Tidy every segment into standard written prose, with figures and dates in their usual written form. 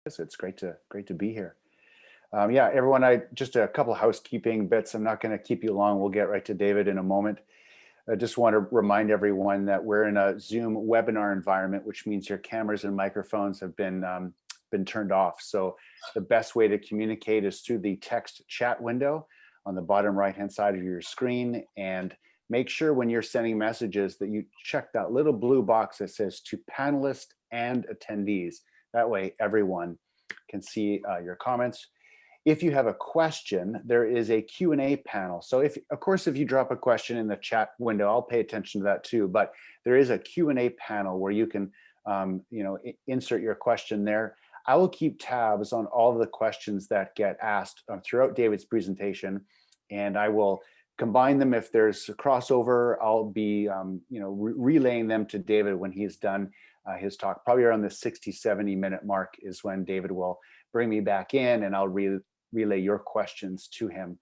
It's great to be here. Yeah, everyone. I just a couple of housekeeping bits. I'm not going to keep you long. We'll get right to David in a moment. I just want to remind everyone that we're in a Zoom webinar environment, which means your cameras and microphones have been turned off. So the best way to communicate is through the text chat window on the bottom right-hand side of your screen. And make sure when you're sending messages that you check that little blue box that says to panelists and attendees. That way, everyone can see your comments. If you have a question, there is a Q&A panel. So of course, if you drop a question in the chat window, I'll pay attention to that too. But there is a Q&A panel where you can, insert your question there. I will keep tabs on all of the questions that get asked throughout David's presentation, and I will combine them. If there's a crossover, I'll be, relaying them to David when he's done his talk. Probably around the 60-70 minute mark is when David will bring me back in, and I'll relay your questions to him.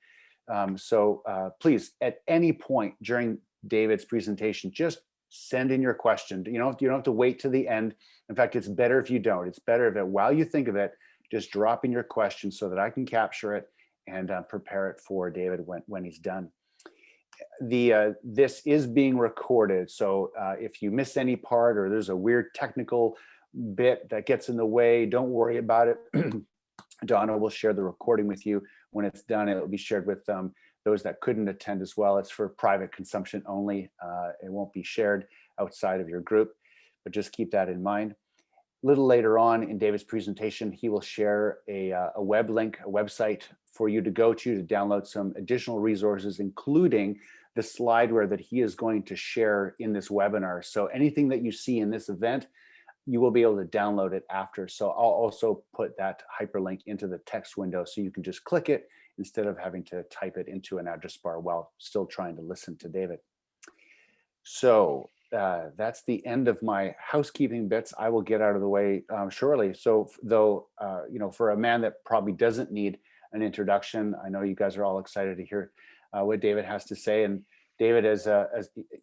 So please, at any point during David's presentation, just send in your question. You don't have to wait to the end. In fact, it's better if you don't. It's better if while you think of it, just drop in your question so that I can capture it and prepare it for David when he's done. This is being recorded, so if you miss any part or there's a weird technical bit that gets in the way, don't worry about it. Donna will share the recording with you when it's done. It will be shared with those that couldn't attend as well. It's for private consumption only. It won't be shared outside of your group, but just keep that in mind. A little later on in David's presentation, he will share a web link, a website for you to go to download some additional resources, including the slideware that he is going to share in this webinar. So anything that you see in this event, you will be able to download it after. So I'll also put that hyperlink into the text window so you can just click it instead of having to type it into an address bar while still trying to listen to David. So that's the end of my housekeeping bits. I will get out of the way shortly. So though, for a man that probably doesn't need an introduction, I know you guys are all excited to hear what David has to say. And David is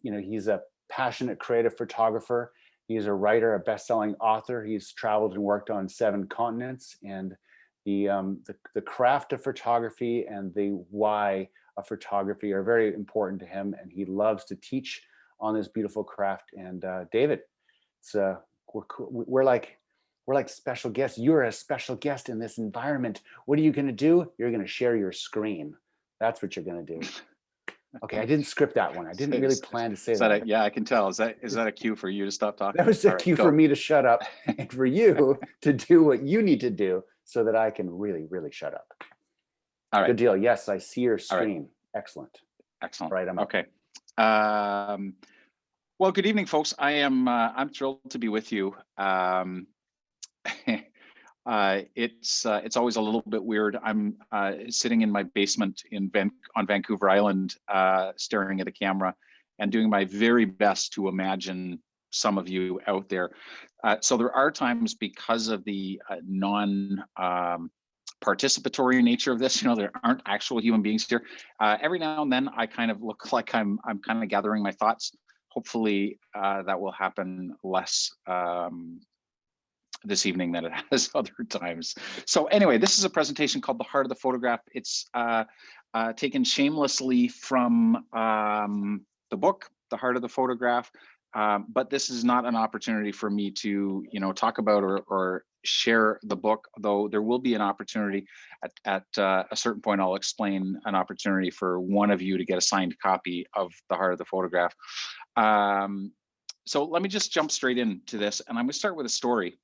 he's a passionate creative photographer. He's a writer, a best-selling author. He's traveled and worked on 7 continents, and the craft of photography and the why of photography are very important to him, and he loves to teach on this beautiful craft. And David, we're like special guests. You're a special guest in this environment. What are you going to do? You're going to share your screen. That's what you're going to do. Okay, I didn't script that one. I didn't really plan to say that. Yeah, I can tell. Is that a cue for you to stop talking? That was a cue for me to shut up and for you to do what you need to do so that I can really, really shut up. All right. Good deal. Yes, I see your screen. Right. Excellent. Right. Okay. Well, good evening, folks. I'm thrilled to be with you. It's always a little bit weird. I'm sitting in my basement on Vancouver Island, staring at a camera and doing my very best to imagine some of you out there. So there are times, because of the participatory nature of this, there aren't actual human beings here. Every now and then I kind of look like I'm kind of gathering my thoughts. Hopefully that will happen less this evening than it has other times. So anyway, this is a presentation called The Heart of the Photograph. It's taken shamelessly from the book, The Heart of the Photograph. But this is not an opportunity for me to, talk about or share the book, though there will be an opportunity at a certain point. I'll explain an opportunity for one of you to get a signed copy of The Heart of the Photograph. So let me just jump straight into this, and I'm going to start with a story.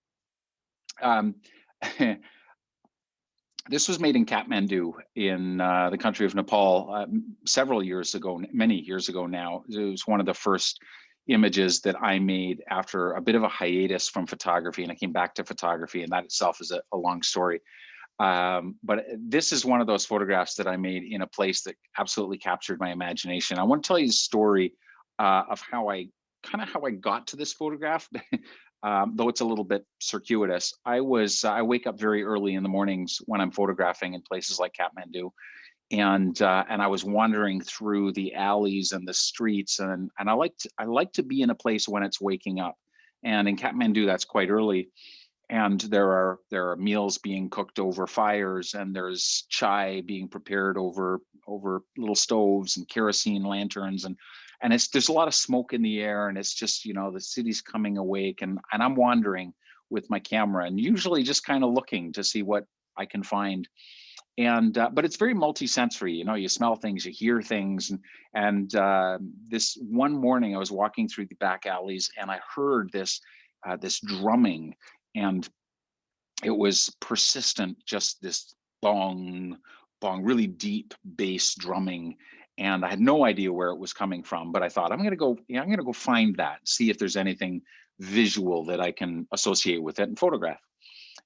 This was made in Kathmandu in the country of Nepal several years ago, many years ago now. It was one of the first images that I made after a bit of a hiatus from photography, and I came back to photography, and that itself is a long story. But this is one of those photographs that I made in a place that absolutely captured my imagination. I want to tell you the story of how I got to this photograph. Though it's a little bit circuitous. I wake up very early in the mornings when I'm photographing in places like Kathmandu, and I was wandering through the alleys and the streets, and I like to be in a place when it's waking up, and in Kathmandu that's quite early. and there are meals being cooked over fires, and there's chai being prepared over little stoves and kerosene lanterns, and it's there's a lot of smoke in the air, and it's just, the city's coming awake, and I'm wandering with my camera, and usually just kind of looking to see what I can find. And but it's very multisensory. You smell things, you hear things, and this one morning I was walking through the back alleys, and I heard this drumming, and it was persistent, just this bong, bong, really deep bass drumming. And I had no idea where it was coming from, but I thought, I'm gonna go find that, see if there's anything visual that I can associate with it and photograph.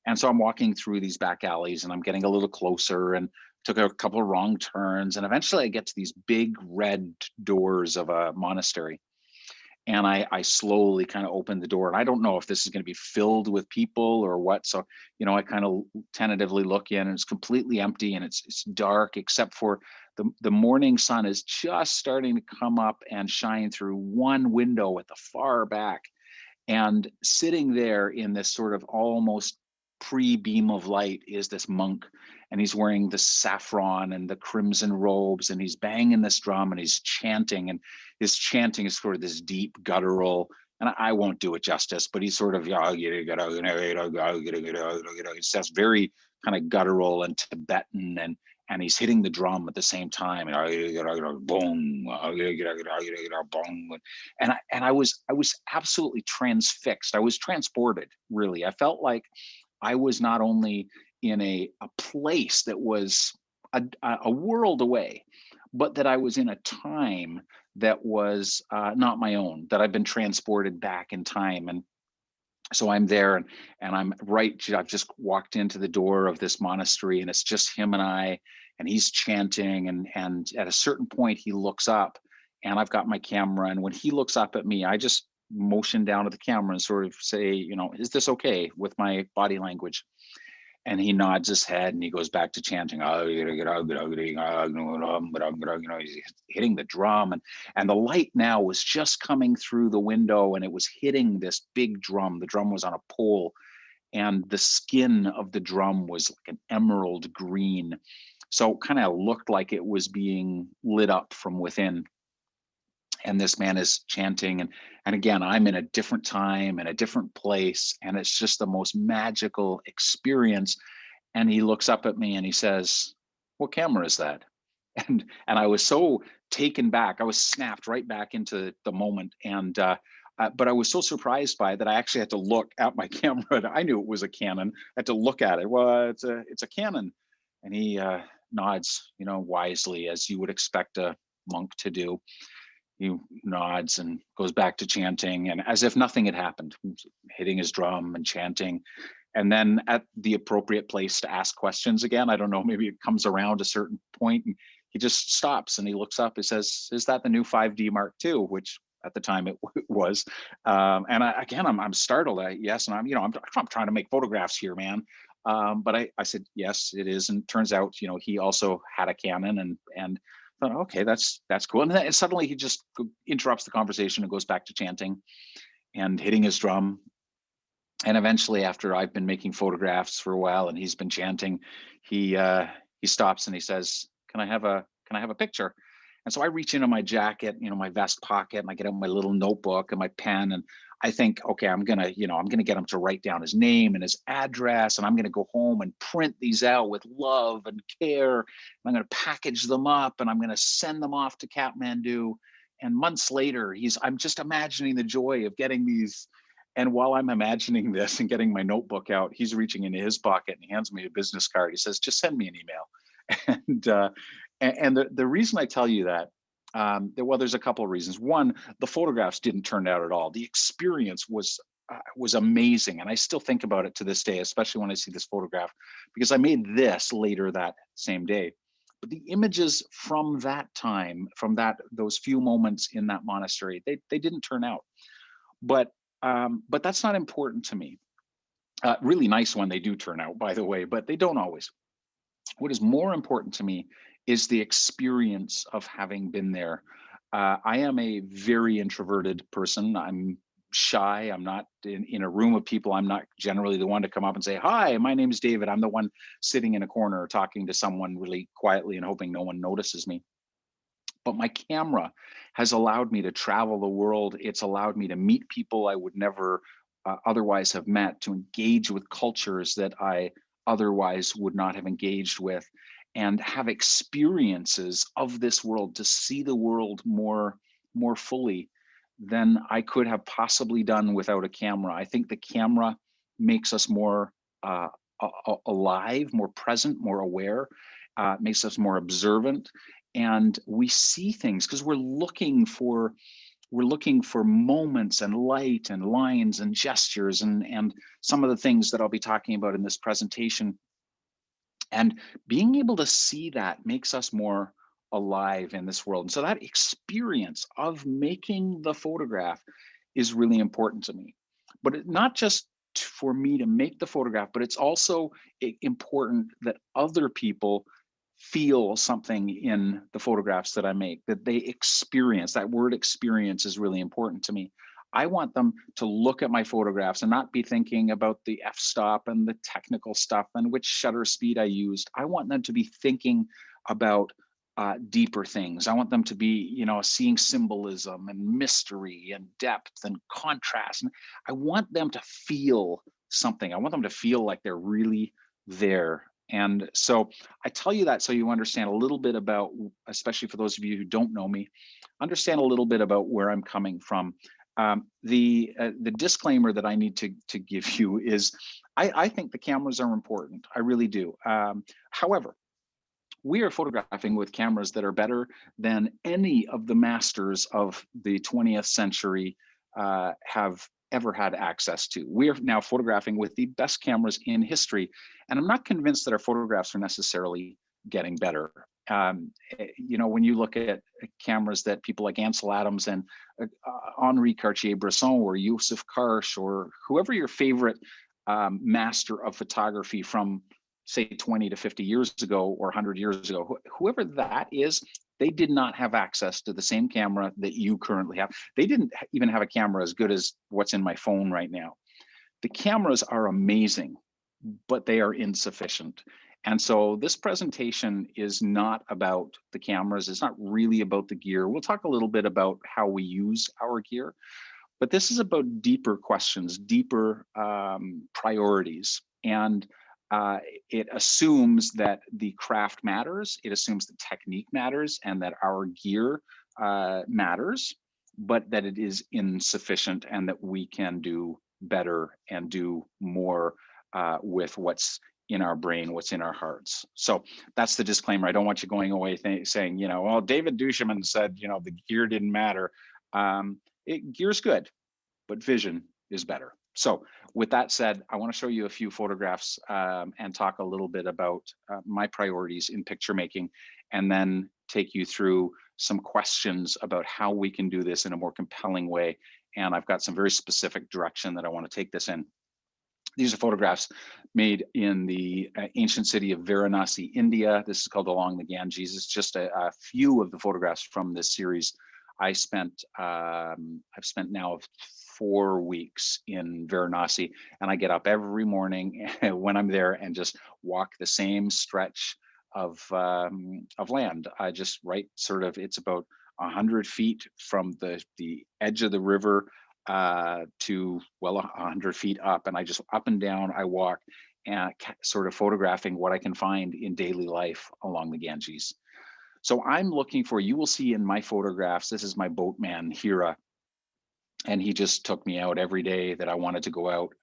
And so I'm walking through these back alleys, and I'm getting a little closer, and took a couple of wrong turns. And eventually I get to these big red doors of a monastery. And I slowly kind of open the door, and I don't know if this is going to be filled with people or what. So, I kind of tentatively look in, and it's completely empty, and it's dark except for the morning sun is just starting to come up and shine through one window at the far back. And sitting there in this sort of almost pre-beam of light is this monk, and he's wearing the saffron and the crimson robes, and he's banging this drum, and he's chanting, and his chanting is sort of this deep guttural, and I won't do it justice, but he's sort of, he says very kind of guttural and Tibetan, and he's hitting the drum at the same time, and boom, and I was absolutely transfixed. I was transported, really. I felt like I was not only in a place that was a world away, but that I was in a time that was not my own, that I've been transported back in time. And so I'm there, and I'm right. I've just walked into the door of this monastery, and it's just him and I, and he's chanting. And at a certain point, he looks up, and I've got my camera. And when he looks up at me, I just motion down to the camera and sort of say, is this okay with my body language? And he nods his head, and he goes back to chanting. He's hitting the drum, and the light now was just coming through the window, and it was hitting this big drum. The drum was on a pole, and the skin of the drum was like an emerald green. So kind of looked like it was being lit up from within. And this man is chanting, and again, I'm in a different time and a different place, and it's just the most magical experience. And he looks up at me, and he says, "What camera is that?" And I was so taken back. I was snapped right back into the moment. And but I was so surprised by it that I actually had to look at my camera. I knew it was a Canon. I had to look at it. Well, it's a Canon. And he nods, wisely, as you would expect a monk to do. He nods and goes back to chanting, and as if nothing had happened, hitting his drum and chanting. And then at the appropriate place to ask questions again, I don't know, maybe it comes around a certain point, and he just stops, and he looks up and says, "Is that the new 5D Mark II?" Which at the time it was. And I'm startled. Yes, and I'm trying to make photographs here, man. But I said, "Yes, it is." And turns out, he also had a Canon, and thought, okay, that's cool. And then suddenly he just interrupts the conversation and goes back to chanting and hitting his drum. And eventually, after I've been making photographs for a while and he's been chanting, he stops and he says, "Can I have a picture?" And so I reach into my jacket, my vest pocket, and I get out my little notebook and my pen, and I think, okay, I'm gonna get him to write down his name and his address, and I'm gonna go home and print these out with love and care. And I'm gonna package them up, and I'm gonna send them off to Kathmandu. And months later, I'm just imagining the joy of getting these. And while I'm imagining this and getting my notebook out, he's reaching into his pocket and he hands me a business card. He says, "Just send me an email." And the reason I tell you that, well, there's a couple of reasons. One, the photographs didn't turn out at all. The experience was amazing, and I still think about it to this day, especially when I see this photograph, because I made this later that same day. But the images from that time, from those few moments in that monastery, they didn't turn out. But that's not important to me. Really nice when they do turn out, by the way, but they don't always. What is more important to me is the experience of having been there. I am a very introverted person. I'm shy. I'm not in a room of people. I'm not generally the one to come up and say, "Hi, my name is David." I'm the one sitting in a corner talking to someone really quietly and hoping no one notices me. But my camera has allowed me to travel the world. It's allowed me to meet people I would never otherwise have met, to engage with cultures that I otherwise would not have engaged with, and have experiences of this world, to see the world more fully than I could have possibly done without a camera. I think the camera makes us more alive, more present, more aware, makes us more observant, and we see things because we're looking for moments and light and lines and gestures, and some of the things that I'll be talking about in this presentation. And being able to see that makes us more alive in this world. And so that experience of making the photograph is really important to me. But not just for me to make the photograph, but it's also important that other people feel something in the photographs that I make, that they experience. That word experience is really important to me. I want them to look at my photographs and not be thinking about the f-stop and the technical stuff and which shutter speed I used. I want them to be thinking about deeper things. I want them to be, seeing symbolism and mystery and depth and contrast. And I want them to feel something. I want them to feel like they're really there. And so I tell you that so you understand a little bit about, especially for those of you who don't know me, understand a little bit about where I'm coming from. The disclaimer that I need to give you is I think the cameras are important. I really do. However, we are photographing with cameras that are better than any of the masters of the 20th century have ever had access to. We are now photographing with the best cameras in history, and I'm not convinced that our photographs are necessarily getting better. When you look at cameras that people like Ansel Adams and Henri Cartier-Bresson or Joseph Karsh or whoever your favorite master of photography from, say, 20 to 50 years ago or 100 years ago, whoever that is, they did not have access to the same camera that you currently have. They didn't even have a camera as good as what's in my phone right now. The cameras are amazing, but they are insufficient. And so this presentation is not about the cameras. It's not really about the gear. We'll talk a little bit about how we use our gear, but this is about deeper questions, deeper priorities. And it assumes that the craft matters, it assumes the technique matters, and that our gear matters, but that it is insufficient and that we can do better and do more with what's in our brain, what's in our hearts. So that's the disclaimer. I don't want you going away saying, well, David Duchemin said, the gear didn't matter. Gear's good, but vision is better. So with that said, I want to show you a few photographs and talk a little bit about my priorities in picture making, and then take you through some questions about how we can do this in a more compelling way. And I've got some very specific direction that I want to take this in. These are photographs made in the ancient city of Varanasi, India. This is called Along the Ganges. It's just a few of the photographs from this series. I've spent now 4 weeks in Varanasi, and I get up every morning when I'm there and just walk the same stretch of land. I just it's about 100 feet from the edge of the river to 100 feet up, and I just up and down I walk, and sort of photographing what I can find in daily life along the Ganges. So I'm looking for, you will see in my photographs, this is my boatman Hira, and he just took me out every day that I wanted to go out.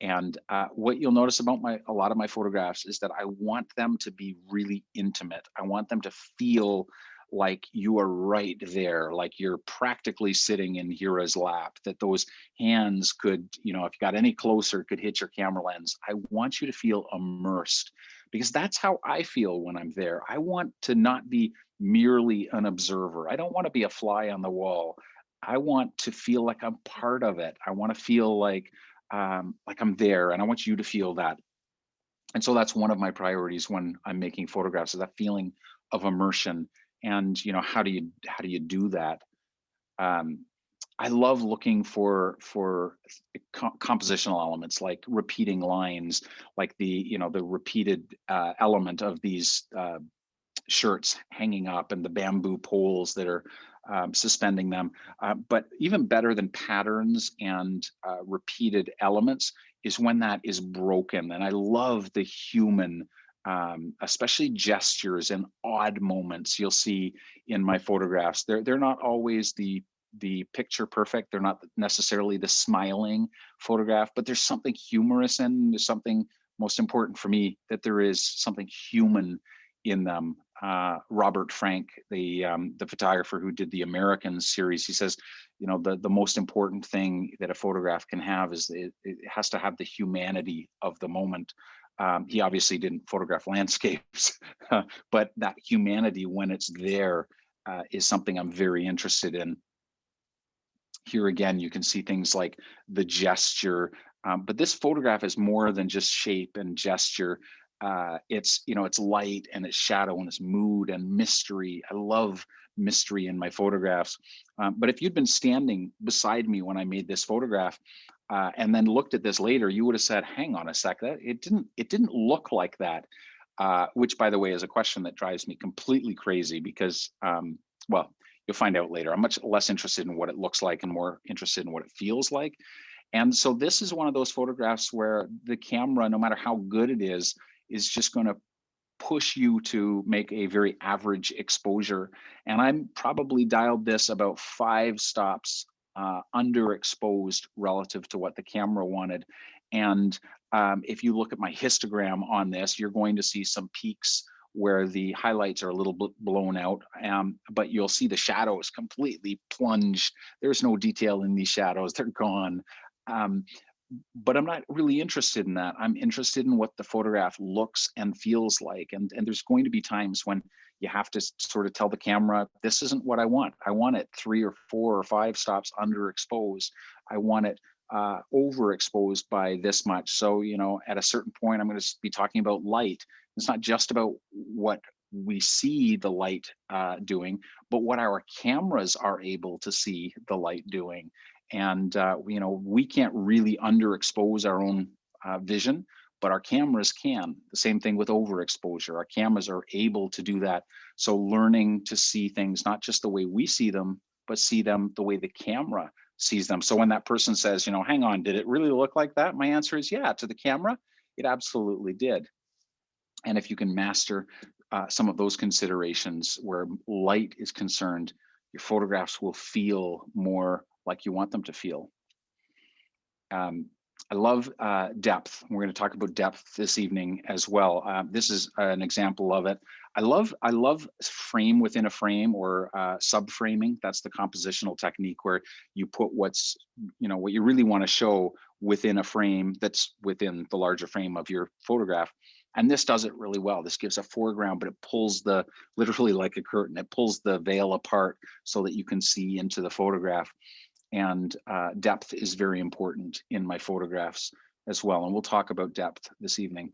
And what you'll notice about a lot of my photographs is that I want them to be really intimate. I want them to feel like you are right there, like you're practically sitting in Hira's lap, that those hands could, if you got any closer, could hit your camera lens. I want you to feel immersed, because that's how I feel when I'm there. I want to not be merely an observer. I don't want to be a fly on the wall. I want to feel like I'm part of it. I want to feel like I'm there, and I want you to feel that. And so that's one of my priorities when I'm making photographs, is that feeling of immersion. And how do you do that? I love looking for compositional elements like repeating lines, like the repeated element of these shirts hanging up and the bamboo poles that are suspending them. But even better than patterns and repeated elements is when that is broken. And I love the human, especially gestures and odd moments you'll see in my photographs. They're not always the picture perfect. They're not necessarily the smiling photograph, but there's something humorous and there's something, most important for me, that there is something human in them. Robert Frank, the photographer who did the Americans series, he says, the most important thing that a photograph can have is it has to have the humanity of the moment. He obviously didn't photograph landscapes, but that humanity, when it's there, is something I'm very interested in. Here again, you can see things like the gesture, but this photograph is more than just shape and gesture. It's light and it's shadow and it's mood and mystery. I love mystery in my photographs. But if you'd been standing beside me when I made this photograph, and then looked at this later, you would have said, "Hang on a sec, it didn't look like that." Which, by the way, is a question that drives me completely crazy because, well, you'll find out later. I'm much less interested in what it looks like and more interested in what it feels like. And so this is one of those photographs where the camera, no matter how good it is just going to push you to make a very average exposure. And I'm probably dialed this about 5 stops underexposed relative to what the camera wanted. And if you look at my histogram on this, you're going to see some peaks where the highlights are a little bit blown out, but you'll see the shadows completely plunged. There's no detail in these shadows, they're gone. But I'm not really interested in that. I'm interested in what the photograph looks and feels like. And there's going to be times when you have to sort of tell the camera, this isn't what I want. I want it 3 or 4 or 5 stops underexposed. I want it overexposed by this much. So, at a certain point, I'm going to be talking about light. It's not just about what we see the light doing, but what our cameras are able to see the light doing. And we can't really underexpose our own vision, but our cameras can. The same thing with overexposure. Our cameras are able to do that. So learning to see things not just the way we see them, but see them the way the camera sees them. So when that person says, hang on, did it really look like that? My answer is yeah, to the camera, it absolutely did. And if you can master some of those considerations where light is concerned, your photographs will feel more like you want them to feel. I love depth. We're going to talk about depth this evening as well. This is an example of it. I love frame within a frame, or subframing. That's the compositional technique where you put what's, what you really want to show within a frame that's within the larger frame of your photograph. And this does it really well. This gives a foreground, but it pulls literally like a curtain, it pulls the veil apart so that you can see into the photograph. And depth is very important in my photographs as well. And we'll talk about depth this evening.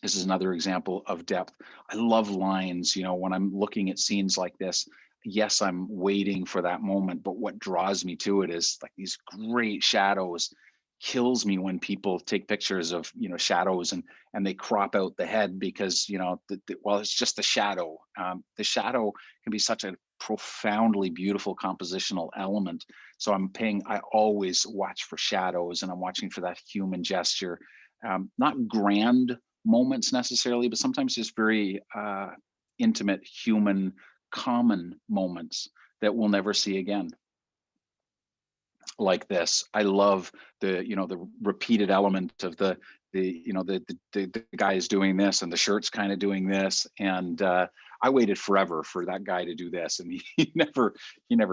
This is another example of depth. I love lines, when I'm looking at scenes like this. Yes, I'm waiting for that moment, but what draws me to it is like these great shadows. Kills me when people take pictures of shadows and they crop out the head because well, it's just the shadow. The shadow can be such a profoundly beautiful compositional element. So I always watch for shadows, and I'm watching for that human gesture. Not grand moments necessarily, but sometimes just very intimate, human, common moments that we'll never see again. Like this, I love the repeated element of the guy is doing this and the shirt's kind of doing this, and I waited forever for that guy to do this, and he never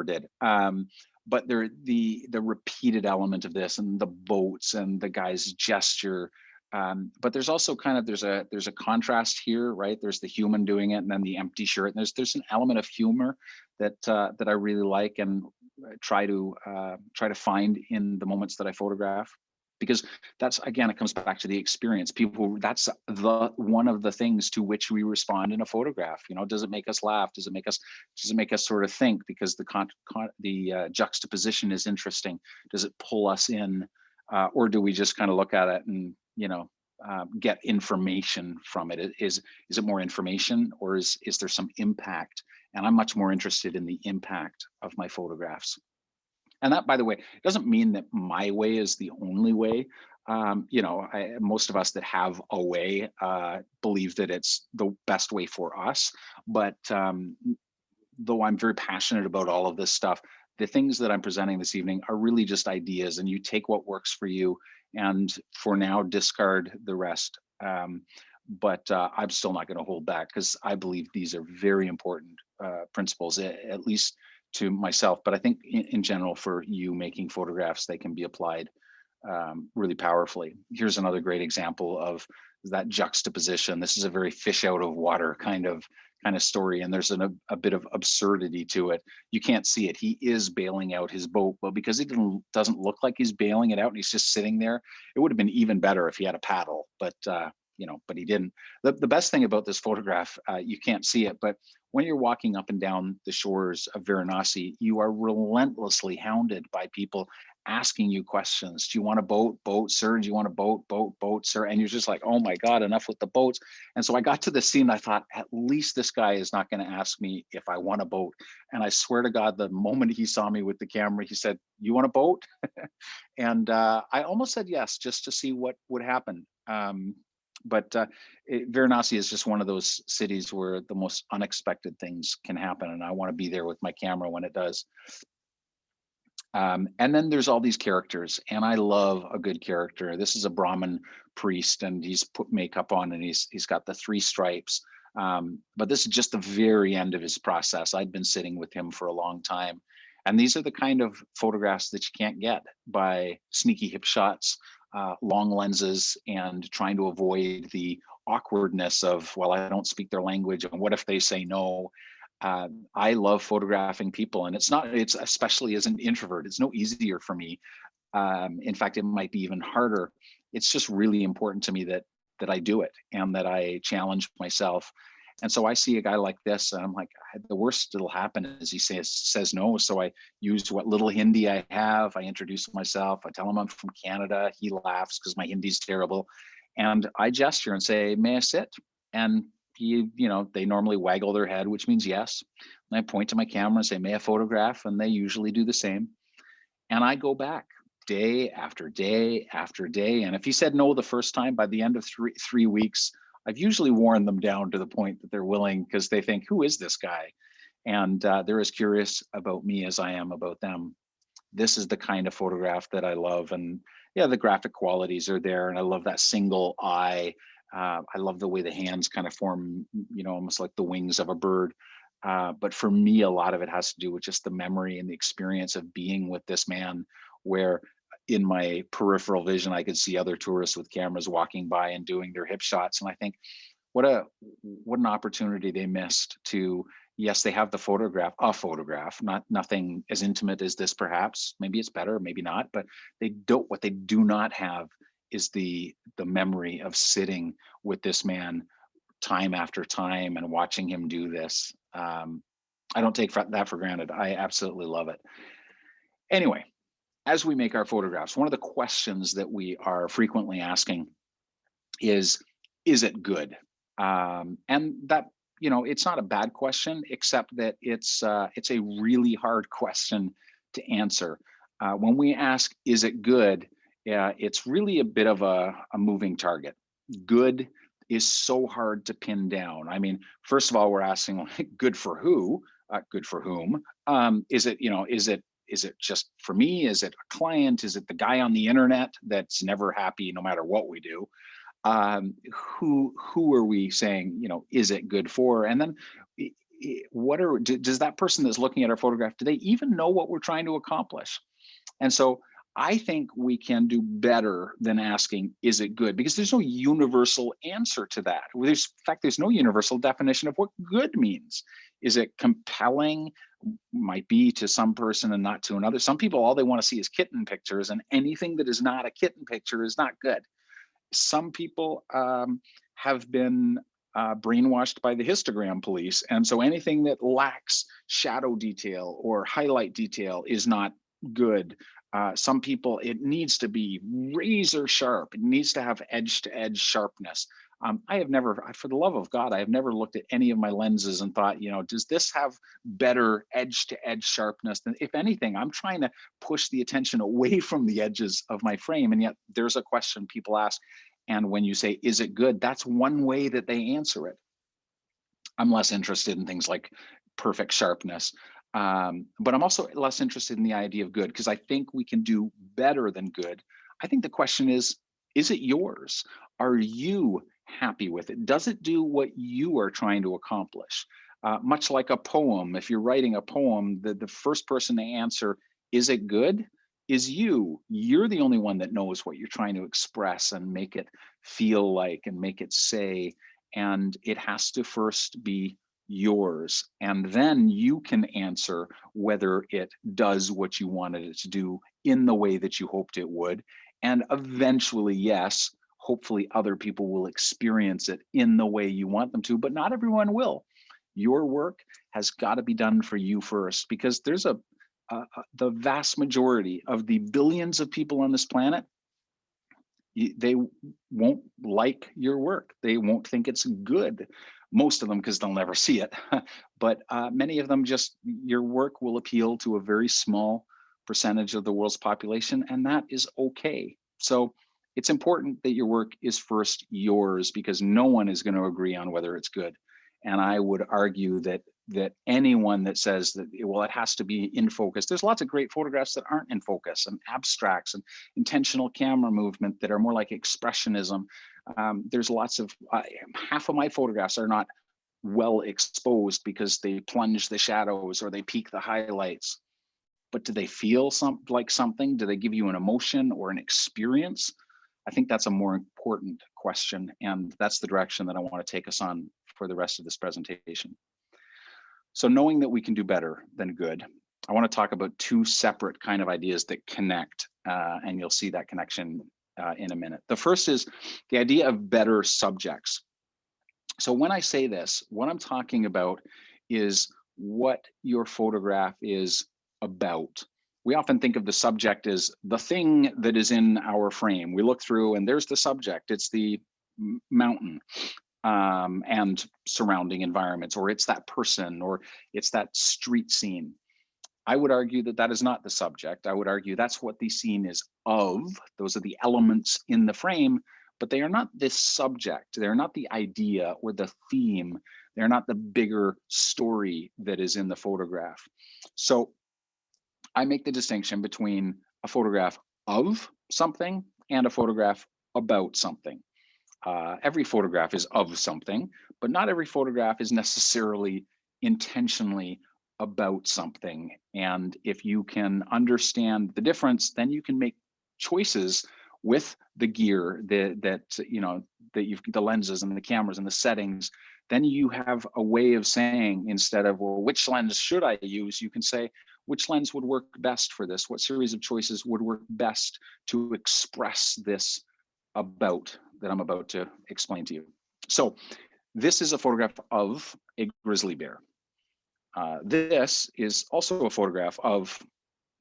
did. But the repeated element of this, and the boats and the guy's gesture. But there's also there's a contrast here, right? There's the human doing it, and then the empty shirt. And there's an element of humor that I really like and try to find in the moments that I photograph. because that's, again, it comes back to the experience. People, that's the one of the things to which we respond in a photograph. Does it make us laugh? Does it make us sort of think because the juxtaposition is interesting? Does it pull us in, or do we just kind of look at it and get information from it? Is it more information, or is there some impact? And I'm much more interested in the impact of my photographs. And that, by the way, doesn't mean that my way is the only way. Most of us that have a way believe that it's the best way for us. But though I'm very passionate about all of this stuff, the things that I'm presenting this evening are really just ideas, and you take what works for you, and for now, discard the rest. But I'm still not going to hold back, because I believe these are very important principles, at least to myself. But I think in general, for you making photographs, they can be applied really powerfully. Here's another great example of that juxtaposition. This is a very fish out of water kind of story, and there's a bit of absurdity to it. You can't see it. He is bailing out his boat, but because it doesn't look like he's bailing it out and he's just sitting there, it would have been even better if he had a paddle, but he didn't. The best thing about this photograph, you can't see it, but when you're walking up and down the shores of Varanasi, you are relentlessly hounded by people asking you questions. Do you want a boat? Boat, sir? Do you want a boat? Boat, boat, sir? And you're just like, oh my God, enough with the boats. And so I got to the scene, I thought, at least this guy is not going to ask me if I want a boat. And I swear to God, the moment he saw me with the camera, he said, you want a boat? And I almost said yes, just to see what would happen. But Varanasi is just one of those cities where the most unexpected things can happen, and I want to be there with my camera when it does. And then there's all these characters, and I love a good character. This is a Brahmin priest, and he's put makeup on, and he's got the 3 stripes. But this is just the very end of his process. I'd been sitting with him for a long time, and these are the kind of photographs that you can't get by sneaky hip shots, long lenses, and trying to avoid the awkwardness of, well, I don't speak their language, and what if they say no? I love photographing people, and it's especially as an introvert, it's no easier for me. In fact, it might be even harder. It's just really important to me that I do it, and that I challenge myself. And so I see a guy like this, and I'm like, the worst that'll happen is he says no. So I use what little Hindi I have. I introduce myself. I tell him I'm from Canada. He laughs because my Hindi's terrible. And I gesture and say, may I sit? And they normally waggle their head, which means yes. And I point to my camera and say, may I photograph? And they usually do the same. And I go back day after day after day. And if he said no the first time, by the end of three weeks, I've usually worn them down to the point that they're willing, because they think, who is this guy? And they're as curious about me as I am about them. This is the kind of photograph that I love. And yeah, the graphic qualities are there. And I love that single eye. I love the way the hands kind of form, almost like the wings of a bird. But for me, a lot of it has to do with just the memory and the experience of being with this man, where in my peripheral vision, I could see other tourists with cameras walking by and doing their hip shots. And I think, what an opportunity they missed to, yes, they have a photograph, nothing as intimate as this, perhaps. Maybe it's better, maybe not, but what they do not have is the memory of sitting with this man time after time and watching him do this. I don't take that for granted. I absolutely love it. Anyway, as we make our photographs, one of the questions that we are frequently asking is it good? And that, it's not a bad question, except that it's a really hard question to answer. When we ask, is it good? It's really a bit of a moving target. Good is so hard to pin down. I mean, first of all, we're asking, good for who? Good for whom? Is it just for me? Is it a client? Is it the guy on the internet that's never happy no matter what we do? Who are we saying, is it good for? And then does that person that's looking at our photograph, do they even know what we're trying to accomplish? And so I think we can do better than asking, is it good? Because there's no universal answer to that. In fact, there's no universal definition of what good means. Is it compelling? might be to some person and not to another. Some people, all they want to see is kitten pictures, and anything that is not a kitten picture is not good. Some people have been brainwashed by the histogram police, and so anything that lacks shadow detail or highlight detail is not good. Some people, it needs to be razor sharp. It needs to have edge to edge sharpness. I have never, for the love of God, I have never looked at any of my lenses and thought, does this have better edge to edge sharpness? Than, if anything, I'm trying to push the attention away from the edges of my frame. And yet there's a question people ask. And when you say, is it good? That's one way that they answer it. I'm less interested in things like perfect sharpness. But I'm also less interested in the idea of good, because I think we can do better than good. I think the question is it yours? Are you happy with it? Does it do what you are trying to accomplish? Much like a poem, if you're writing a poem, the first person to answer, is it good? Is you. You're the only one that knows what you're trying to express and make it feel like and make it say. And it has to first be yours. And then you can answer whether it does what you wanted it to do in the way that you hoped it would. And eventually, yes, hopefully other people will experience it in the way you want them to, but not everyone will. Your work has got to be done for you first, because there's the vast majority of the billions of people on this planet, they won't like your work. They won't think it's good. Most of them, because they'll never see it. But many of them, just your work will appeal to a very small percentage of the world's population, and that is okay. So it's important that your work is first yours, because no one is going to agree on whether it's good. And I would argue that anyone that says that, well, it has to be in focus. There's lots of great photographs that aren't in focus, and abstracts and intentional camera movement that are more like expressionism. There's lots of, half of my photographs are not well exposed because they plunge the shadows or they peak the highlights. But do they feel like something? Do they give you an emotion or an experience? I think that's a more important question, and that's the direction that I want to take us on for the rest of this presentation. So knowing that we can do better than good, I want to talk about two separate kind of ideas that connect, and you'll see that connection in a minute. The first is the idea of better subjects. So when I say this, what I'm talking about is what your photograph is about. We often think of the subject as the thing that is in our frame. We look through and there's the subject. It's the mountain and surrounding environments, or it's that person, or it's that street scene. I would argue that that is not the subject. I would argue that's what the scene is of. Those are the elements in the frame, but they are not this subject. They're not the idea or the theme. They're not the bigger story that is in the photograph. So I make the distinction between a photograph of something and a photograph about something. Every photograph is of something, but not every photograph is necessarily intentionally about something. And if you can understand the difference, then you can make choices with the gear that you've, the lenses and the cameras and the settings. Then you have a way of saying, instead of, well, which lens should I use? You can say, which lens would work best for this? What series of choices would work best to express this about that I'm about to explain to you? So this is a photograph of a grizzly bear. This is also a photograph of,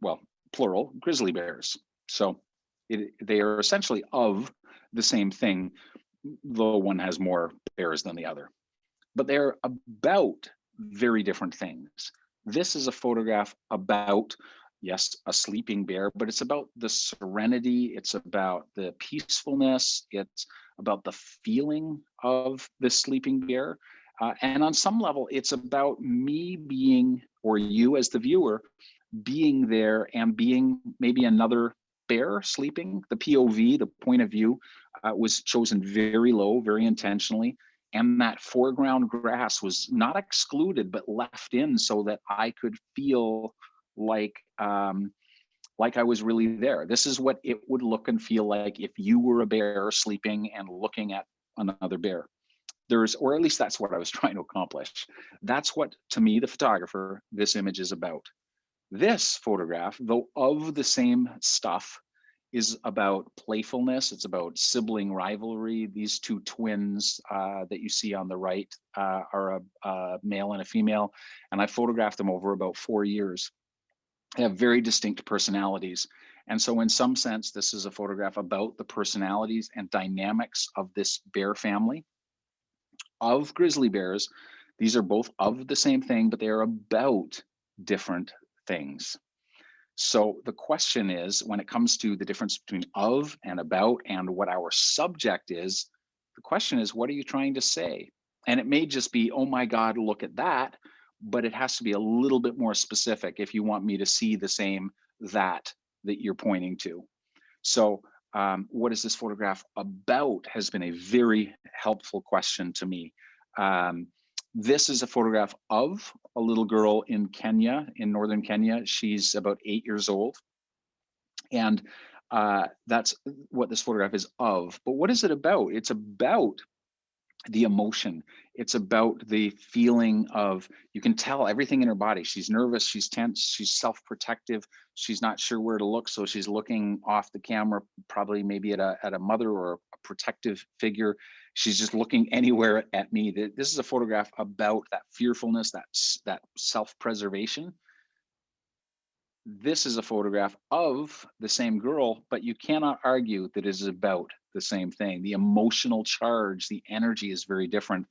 well, plural, grizzly bears. So they are essentially of the same thing, though one has more bears than the other. But they're about very different things. This is a photograph about, yes, a sleeping bear, but it's about the serenity, it's about the peacefulness, it's about the feeling of the sleeping bear. And on some level, it's about me being, or you as the viewer, being there and being maybe another bear sleeping. The POV, the point of view, was chosen very low, very intentionally. And that foreground grass was not excluded, but left in so that I could feel like I was really there. This is what it would look and feel like if you were a bear sleeping and looking at another bear. or at least that's what I was trying to accomplish. That's what, to me, the photographer, this image is about. This photograph, though of the same stuff, is about playfulness. It's about sibling rivalry. These two twins that you see on the right are a male and a female, and I photographed them over about 4 years. They have very distinct personalities. And so in some sense, this is a photograph about the personalities and dynamics of this bear family of grizzly bears. These are both of the same thing, but they are about different things. So the question is, when it comes to the difference between of and about and what our subject is, the question is, what are you trying to say? And it may just be, oh my God, look at that, but it has to be a little bit more specific if you want me to see the same that you're pointing to. So what is this photograph about has been a very helpful question to me. This is a photograph of a little girl in Kenya, in northern Kenya. She's about 8 years old. And that's what this photograph is of. But what is it about? It's about the emotion. It's about the feeling of, you can tell everything in her body. She's nervous, she's tense, she's self-protective, she's not sure where to look, so she's looking off the camera, probably maybe at a mother or a protective figure. She's just looking anywhere at me. This is a photograph about that fearfulness, that self-preservation. This is a photograph of the same girl, but you cannot argue that it is about the same thing. The emotional charge, the energy is very different.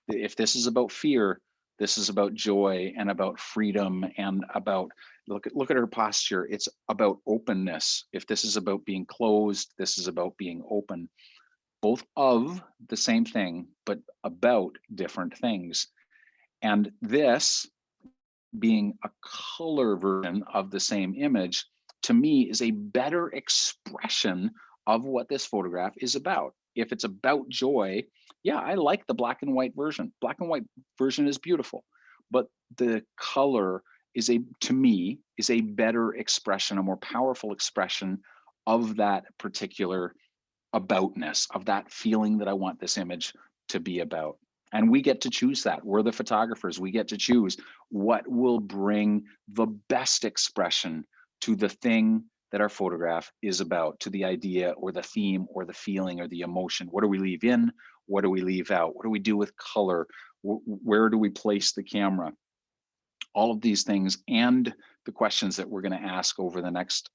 If this is about fear, this is about joy and about freedom and about, look at her posture. It's about openness. If this is about being closed, this is about being open. Both of the same thing, but about different things. And this, being a color version of the same image, to me is a better expression of what this photograph is about. If it's about joy, yeah, I like the black and white version. Black and white version is beautiful, but the color is to me, is a better expression, a more powerful expression of that particular aboutness, of that feeling that I want this image to be about. And we get to choose that. We're the photographers. We get to choose what will bring the best expression to the thing that our photograph is about, to the idea or the theme or the feeling or the emotion. What do we leave in? What do we leave out? What do we do with color? Where do we place the camera? All of these things and the questions that we're going to ask over the next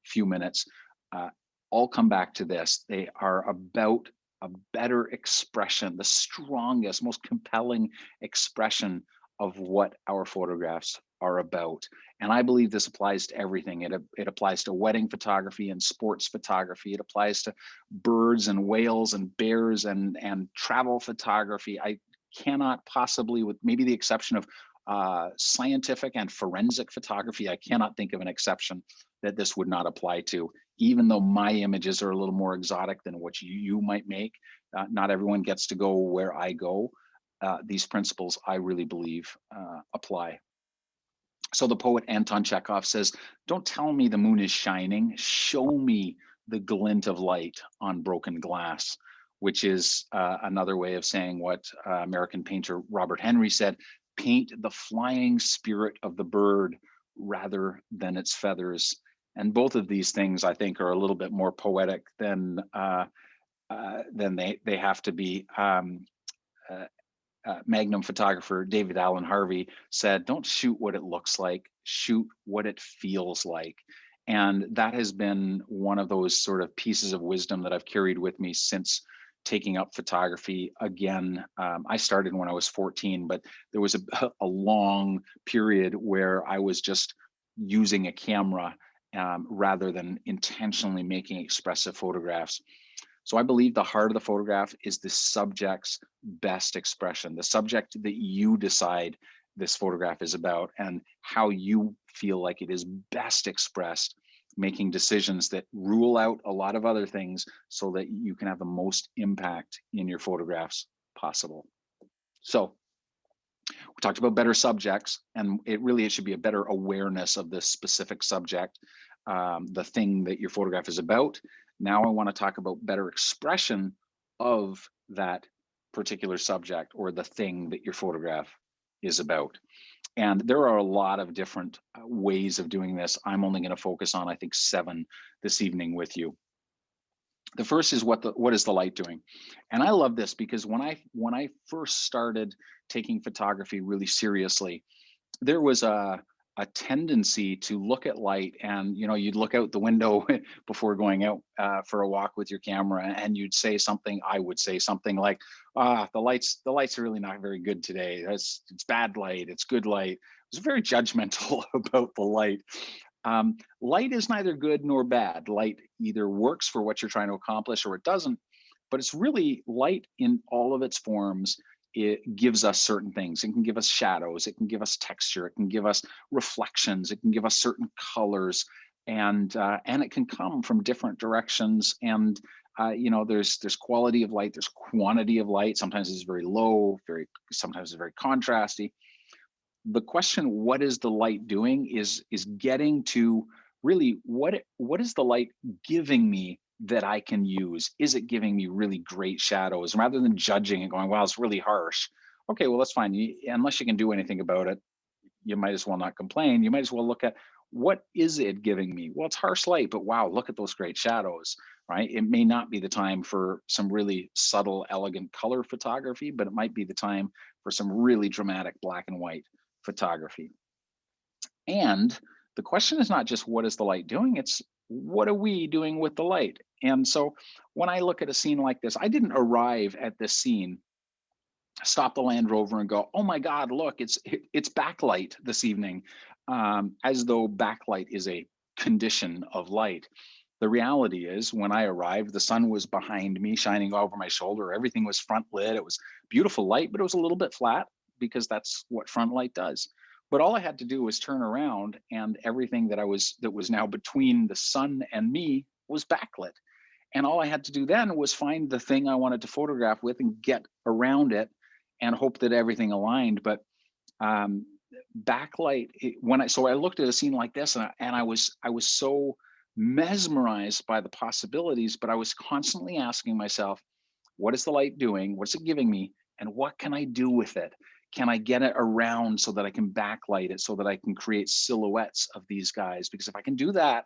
few minutes all come back to this. They are about a better expression, the strongest, most compelling expression of what our photographs are about. And I believe this applies to everything. It applies to wedding photography and sports photography. It applies to birds and whales and bears and travel photography. I cannot possibly, with maybe the exception of scientific and forensic photography, I cannot think of an exception that this would not apply to, even though my images are a little more exotic than what you might make. Not everyone gets to go where I go. These principles, I really believe, apply. So the poet Anton Chekhov says, don't tell me the moon is shining, show me the glint of light on broken glass, which is another way of saying what American painter Robert Henry said, paint the flying spirit of the bird rather than its feathers. And both of these things, I think, are a little bit more poetic than they have to be. Magnum photographer David Allen Harvey said, don't shoot what it looks like, shoot what it feels like. And that has been one of those sort of pieces of wisdom that I've carried with me since taking up photography again. I started when I was 14, but there was a long period where I was just using a camera rather than intentionally making expressive photographs. So I believe the heart of the photograph is the subject's best expression, the subject that you decide this photograph is about and how you feel like it is best expressed, making decisions that rule out a lot of other things so that you can have the most impact in your photographs possible. So we talked about better subjects, and it should be a better awareness of the specific subject, the thing that your photograph is about. Now I want to talk about better expression of that particular subject or the thing that your photograph is about. And there are a lot of different ways of doing this. I'm only going to focus on, I think, 7 this evening with you. The first is what is the light doing? And I love this because when I first started taking photography really seriously, there was a tendency to look at light, and you'd look out the window before going out for a walk with your camera, and you'd say something. I would say something like, the lights are really not very good today. It's bad light, it's good light. I was very judgmental about the light. Light is neither good nor bad. Light either works for what you're trying to accomplish or it doesn't, but it's really light in all of its forms. It gives us certain things. It can give us shadows, it can give us texture, it can give us reflections, it can give us certain colors, and it can come from different directions. And there's quality of light, there's quantity of light. Sometimes it's very low, sometimes it's very contrasty. The question, what is the light doing, is getting to really what is the light giving me that I can use? Is it giving me really great shadows, rather than judging and going, wow, it's really harsh? Okay, well, that's fine. Unless you can do anything about it, you might as well not complain. You might as well look at, what is it giving me? Well, it's harsh light, but wow, look at those great shadows, right? It may not be the time for some really subtle, elegant color photography, but it might be the time for some really dramatic black and white photography. And the question is not just what is the light doing, it's what are we doing with the light? And so when I look at a scene like this, I didn't arrive at this scene, stop the Land Rover and go, oh my God, look, it's backlight this evening, as though backlight is a condition of light. The reality is, when I arrived, the sun was behind me, shining over my shoulder. Everything was front lit. It was beautiful light, but it was a little bit flat because that's what front light does. But all I had to do was turn around, and everything that was now between the sun and me was backlit. And all I had to do then was find the thing I wanted to photograph with and get around it and hope that everything aligned. But backlight, I looked at a scene like this, and I was so mesmerized by the possibilities, but I was constantly asking myself, what is the light doing? What's it giving me? And what can I do with it? Can I get it around so that I can backlight it, so that I can create silhouettes of these guys? Because if I can do that,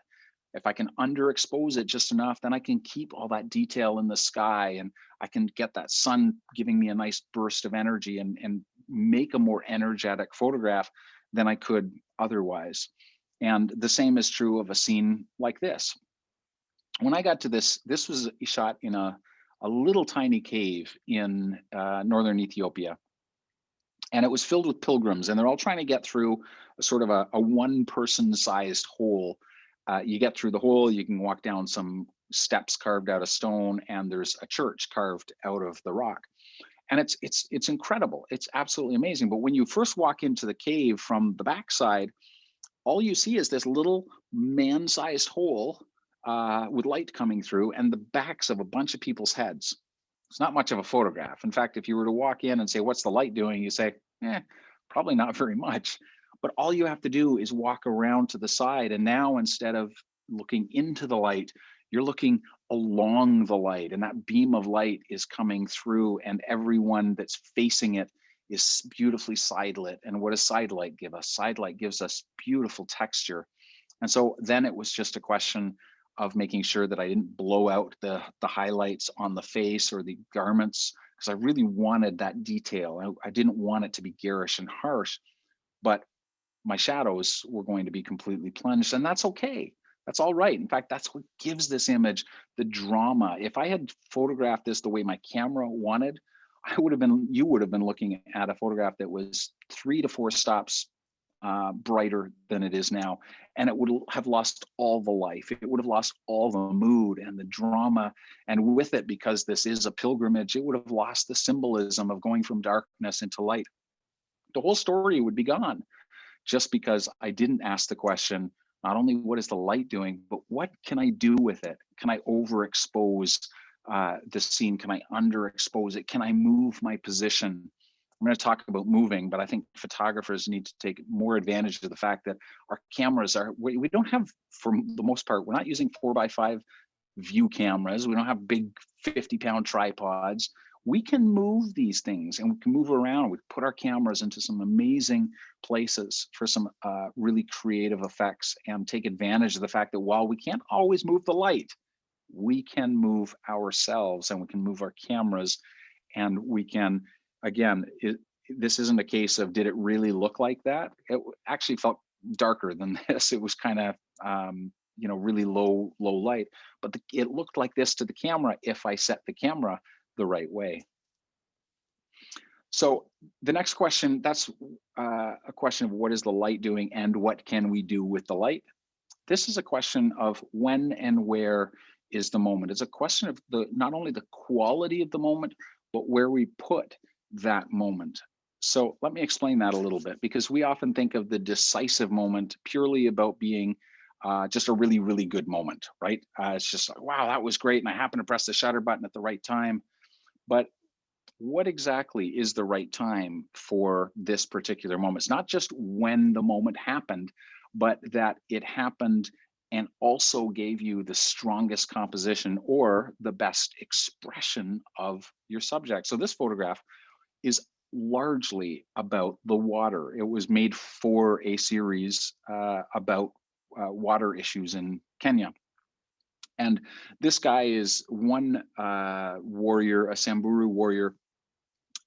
if I can underexpose it just enough, then I can keep all that detail in the sky, and I can get that sun giving me a nice burst of energy, and make a more energetic photograph than I could otherwise. And the same is true of a scene like this. When I got to this was shot in a little tiny cave in northern Ethiopia. And it was filled with pilgrims, and they're all trying to get through a sort of a one-person sized hole. You get through the hole, you can walk down some steps carved out of stone, and there's a church carved out of the rock. And it's incredible. It's absolutely amazing. But when you first walk into the cave from the backside, all you see is this little man-sized hole with light coming through, and the backs of a bunch of people's heads. It's not much of a photograph. In fact, if you were to walk in and say, what's the light doing? You say, probably not very much. But all you have to do is walk around to the side. And now, instead of looking into the light, you're looking along the light. And that beam of light is coming through, and everyone that's facing it is beautifully side lit. And what does side light give us? Side light gives us beautiful texture. And so then it was just a question of making sure that I didn't blow out the highlights on the face or the garments, because I really wanted that detail. I didn't want it to be garish and harsh, but my shadows were going to be completely plunged, and that's okay. That's all right. In fact, that's what gives this image the drama. If I had photographed this the way my camera wanted, you would have been looking at a photograph that was 3 to 4 stops brighter than it is now, and it would have lost all the life. It would have lost all the mood and the drama, and with it, because this is a pilgrimage, it would have lost the symbolism of going from darkness into light. The whole story would be gone, just because I didn't ask the question, not only what is the light doing, but what can I do with it? Can I overexpose the scene? Can I underexpose it? Can I move my position? I'm going to talk about moving, but I think photographers need to take more advantage of the fact that our cameras we don't have, for the most part, we're not using 4x5 view cameras. We don't have big 50-pound tripods. we can move these things and we can move around. We put our cameras into some amazing places for some really creative effects, and take advantage of the fact that while we can't always move the light, we can move ourselves, and we can move our cameras, and we can, again, this isn't a case of did it really look like that? It actually felt darker than this. It was kind of really low light, but it looked like this to the camera if I set the camera the right way. So the next question, that's a question of what is the light doing and what can we do with the light? This is a question of when and where is the moment. It's a question of not only the quality of the moment, but where we put that moment. So let me explain that a little bit, because we often think of the decisive moment purely about being just a really, really good moment, right? It's just like, wow, that was great. And I happened to press the shutter button at the right time. But what exactly is the right time for this particular moment? It's not just when the moment happened, but that it happened and also gave you the strongest composition or the best expression of your subject. So this photograph is largely about the water. It was made for a series about water issues in Kenya. And this guy is one warrior, a Samburu warrior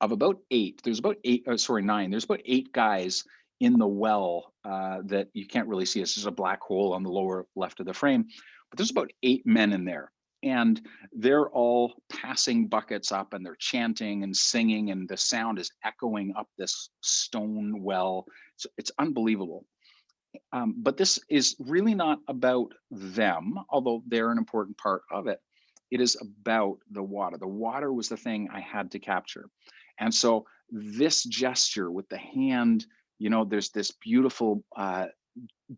of about 8. There's about 8, sorry, 9. There's about 8 guys in the well that you can't really see. It's just a black hole on the lower left of the frame. But there's about 8 men in there. And they're all passing buckets up, and they're chanting and singing, and the sound is echoing up this stone well. So it's unbelievable. But this is really not about them, although they're an important part of it. It is about the water. The water was the thing I had to capture. And so this gesture with the hand, there's this beautiful,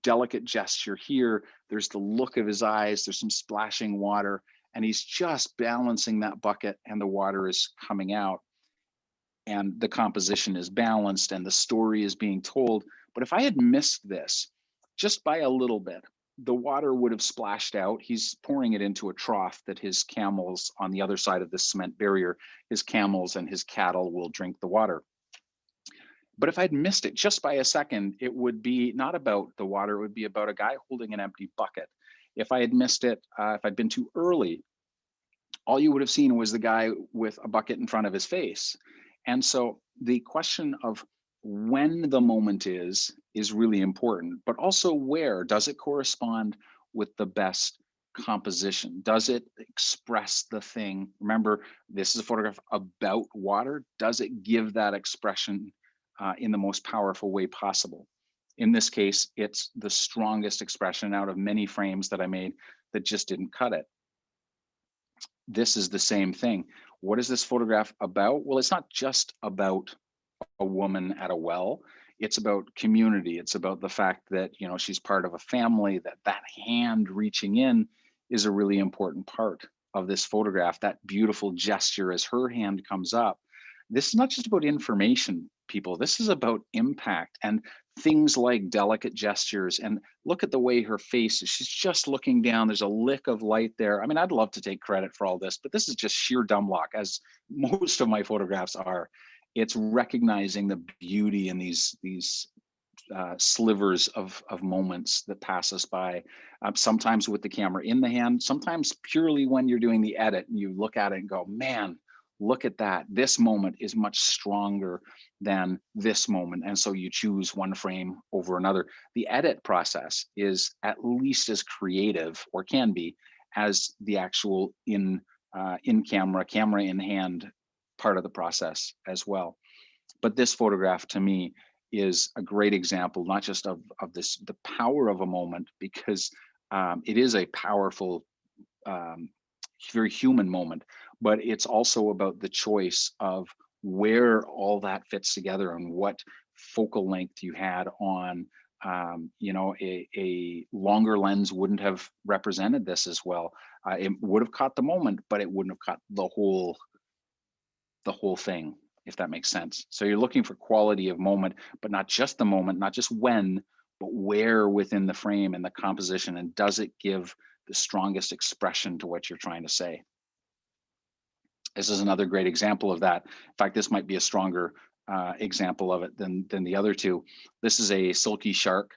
delicate gesture here. There's the look of his eyes. There's some splashing water, and he's just balancing that bucket, and the water is coming out. And the composition is balanced, and the story is being told. But if I had missed this just by a little bit, the water would have splashed out. He's pouring it into a trough that his camels on the other side of the cement barrier, his camels and his cattle will drink the water. But if I'd missed it just by a second, it would be not about the water, it would be about a guy holding an empty bucket. If I had missed it, if I'd been too early, all you would have seen was the guy with a bucket in front of his face. And so the question of when the moment is really important, but also where. Does it correspond with the best composition? Does it express the thing? Remember, this is a photograph about water. Does it give that expression in the most powerful way possible? In this case, it's the strongest expression out of many frames that I made that just didn't cut it. This is the same thing. What is this photograph about? Well, it's not just about a woman at a well. It's about community. It's about the fact that, she's part of a family, that hand reaching in is a really important part of this photograph. That beautiful gesture as her hand comes up. This is not just about information, people. This is about impact and things like delicate gestures. And look at the way her face is. She's just looking down. There's a lick of light there. I mean, I'd love to take credit for all this, but this is just sheer dumb luck, as most of my photographs are. It's recognizing the beauty in these slivers of moments that pass us by, sometimes with the camera in the hand, sometimes purely when you're doing the edit and you look at it and go, man, look at that. This moment is much stronger than this moment. And so you choose one frame over another. The edit process is at least as creative, or can be, as the actual in camera in hand part of the process as well. But this photograph to me is a great example, not just of this, the power of a moment, because it is a powerful, very human moment, but it's also about the choice of where all that fits together and what focal length you had on. A longer lens wouldn't have represented this as well. It would have caught the moment, but it wouldn't have caught the whole thing, if that makes sense. So you're looking for quality of moment, but not just the moment, not just when, but where within the frame and the composition, and does it give the strongest expression to what you're trying to say? This is another great example of that. In fact, this might be a stronger example of it than the other two. This is a silky shark,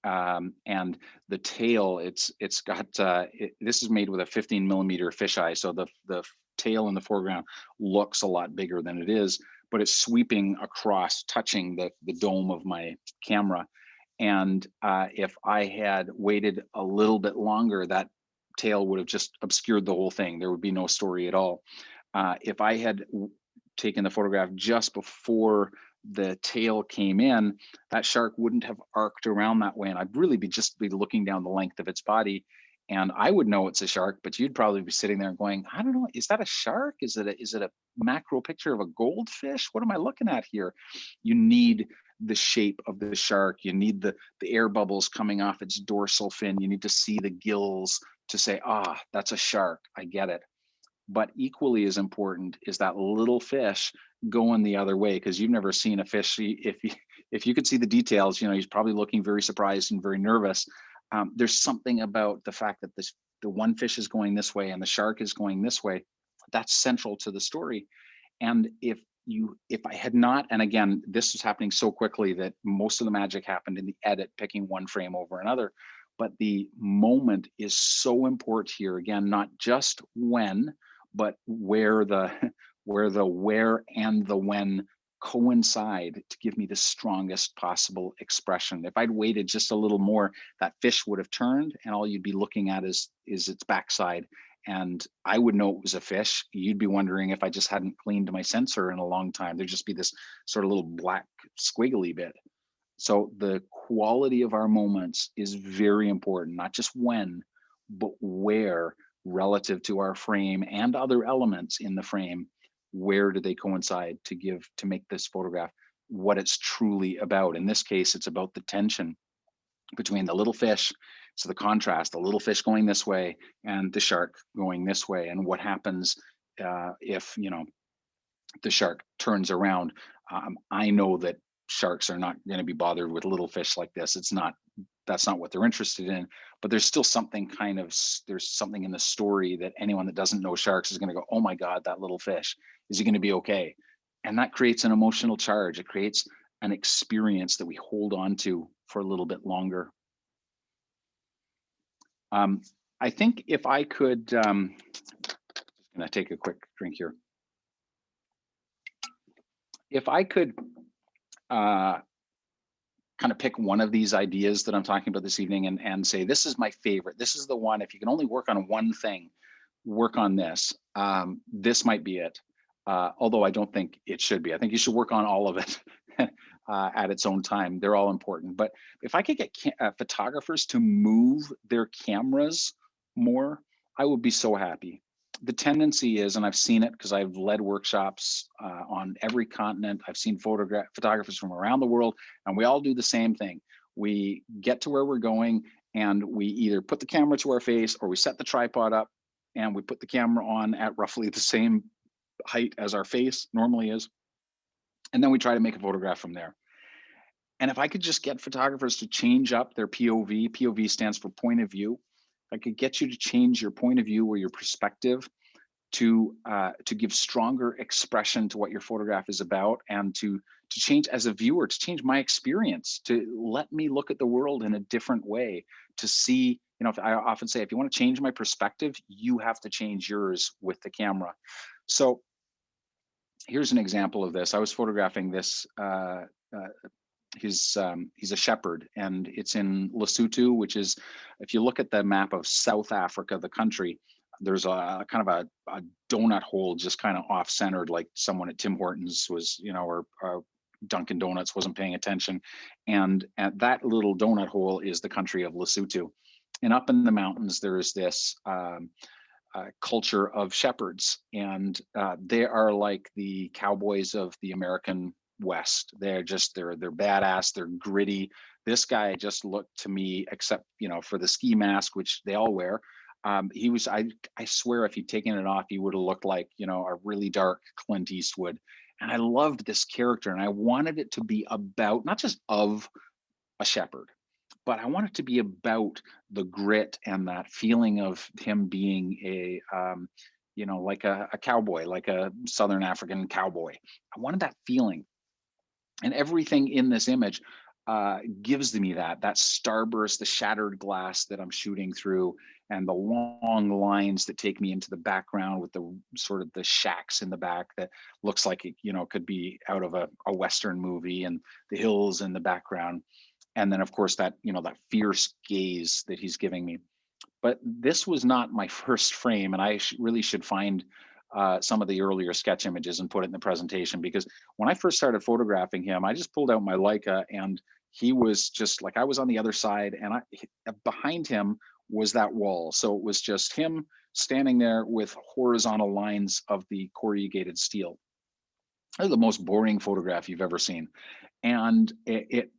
and the tail. It's got. This is made with a 15 millimeter fisheye, so the tail in the foreground looks a lot bigger than it is, but it's sweeping across, touching the dome of my camera. And if I had waited a little bit longer, that tail would have just obscured the whole thing. There would be no story at all. If I had taken the photograph just before the tail came in, that shark wouldn't have arced around that way, and I'd really be just be looking down the length of its body, and I would know it's a shark, but you'd probably be sitting there and going, I don't know, is that a shark? Is it a macro picture of a goldfish? What am I looking at here? You need the shape of the shark. You need the air bubbles coming off its dorsal fin. You need to see the gills to say, ah, that's a shark. I get it. But equally as important is that little fish going the other way, because you've never seen a fish. If you could see the details, he's probably looking very surprised and very nervous. There's something about the fact that the one fish is going this way and the shark is going this way. That's central to the story. And if I had not, and again, this was happening so quickly that most of the magic happened in the edit, picking one frame over another. But the moment is so important here. Again, not just when, but where the where and the when coincide to give me the strongest possible expression. If I'd waited just a little more, that fish would have turned, and all you'd be looking at is its backside. And I would know it was a fish. You'd be wondering if I just hadn't cleaned my sensor in a long time. There'd just be this sort of little black squiggly bit. So the quality of our moments is very important, not just when, but where, relative to our frame and other elements in the frame. Where do they coincide to make this photograph what it's truly about? In this case, it's about the tension between the little fish. So the contrast, the little fish going this way and the shark going this way, and what happens if the shark turns around. I know that sharks are not going to be bothered with little fish like this. That's not what they're interested in. But there's still something there's something in the story that anyone that doesn't know sharks is going to go, oh my God, that little fish, is he going to be okay? And that creates an emotional charge. It creates an experience that we hold on to for a little bit longer. I think if I could, just going to take a quick drink here. If I could kind of pick one of these ideas that I'm talking about this evening and say, this is my favorite, this is the one, if you can only work on one thing, work on this. This might be it. Although I don't think it should be. I think you should work on all of it at its own time. They're all important. But if I could get photographers to move their cameras more, I would be so happy. The tendency is, and I've seen it because I've led workshops on every continent. I've seen photographers from around the world, and we all do the same thing. We get to where we're going, and we either put the camera to our face or we set the tripod up and we put the camera on at roughly the same height as our face normally is. And then we try to make a photograph from there. And if I could just get photographers to change up their POV stands for point of view. If I could get you to change your point of view or your perspective to give stronger expression to what your photograph is about, and to change as a viewer, to change my experience, to let me look at the world in a different way, to see, I often say, if you want to change my perspective, you have to change yours with the camera. So here's an example of this. I was photographing this. He's a shepherd, and it's in Lesotho, which is, if you look at the map of South Africa, the country, there's a kind of a donut hole just kind of off-centered, like someone at Tim Hortons was, or Dunkin' Donuts wasn't paying attention. And at that little donut hole is the country of Lesotho. And up in the mountains, there is this culture of shepherds, and they are like the cowboys of the American West. They're badass, they're gritty. This guy just looked to me, except for the ski mask, which they all wear, he was, I swear, if he'd taken it off, he would have looked like a really dark Clint Eastwood. And I loved this character, and I wanted it to be about, not just of a shepherd, but I want it to be about the grit and that feeling of him being like a cowboy, like a Southern African cowboy. I wanted that feeling. And everything in this image gives me that starburst, the shattered glass that I'm shooting through, and the long lines that take me into the background with the sort of the shacks in the back that looks like it, could be out of a Western movie, and the hills in the background. And then of course that fierce gaze that he's giving me. But this was not my first frame, and I really should find some of the earlier sketch images and put it in the presentation, because when I first started photographing him, I just pulled out my Leica, and he was just like, I was on the other side, and behind him was that wall. So it was just him standing there with horizontal lines of the corrugated steel. It was the most boring photograph you've ever seen. And it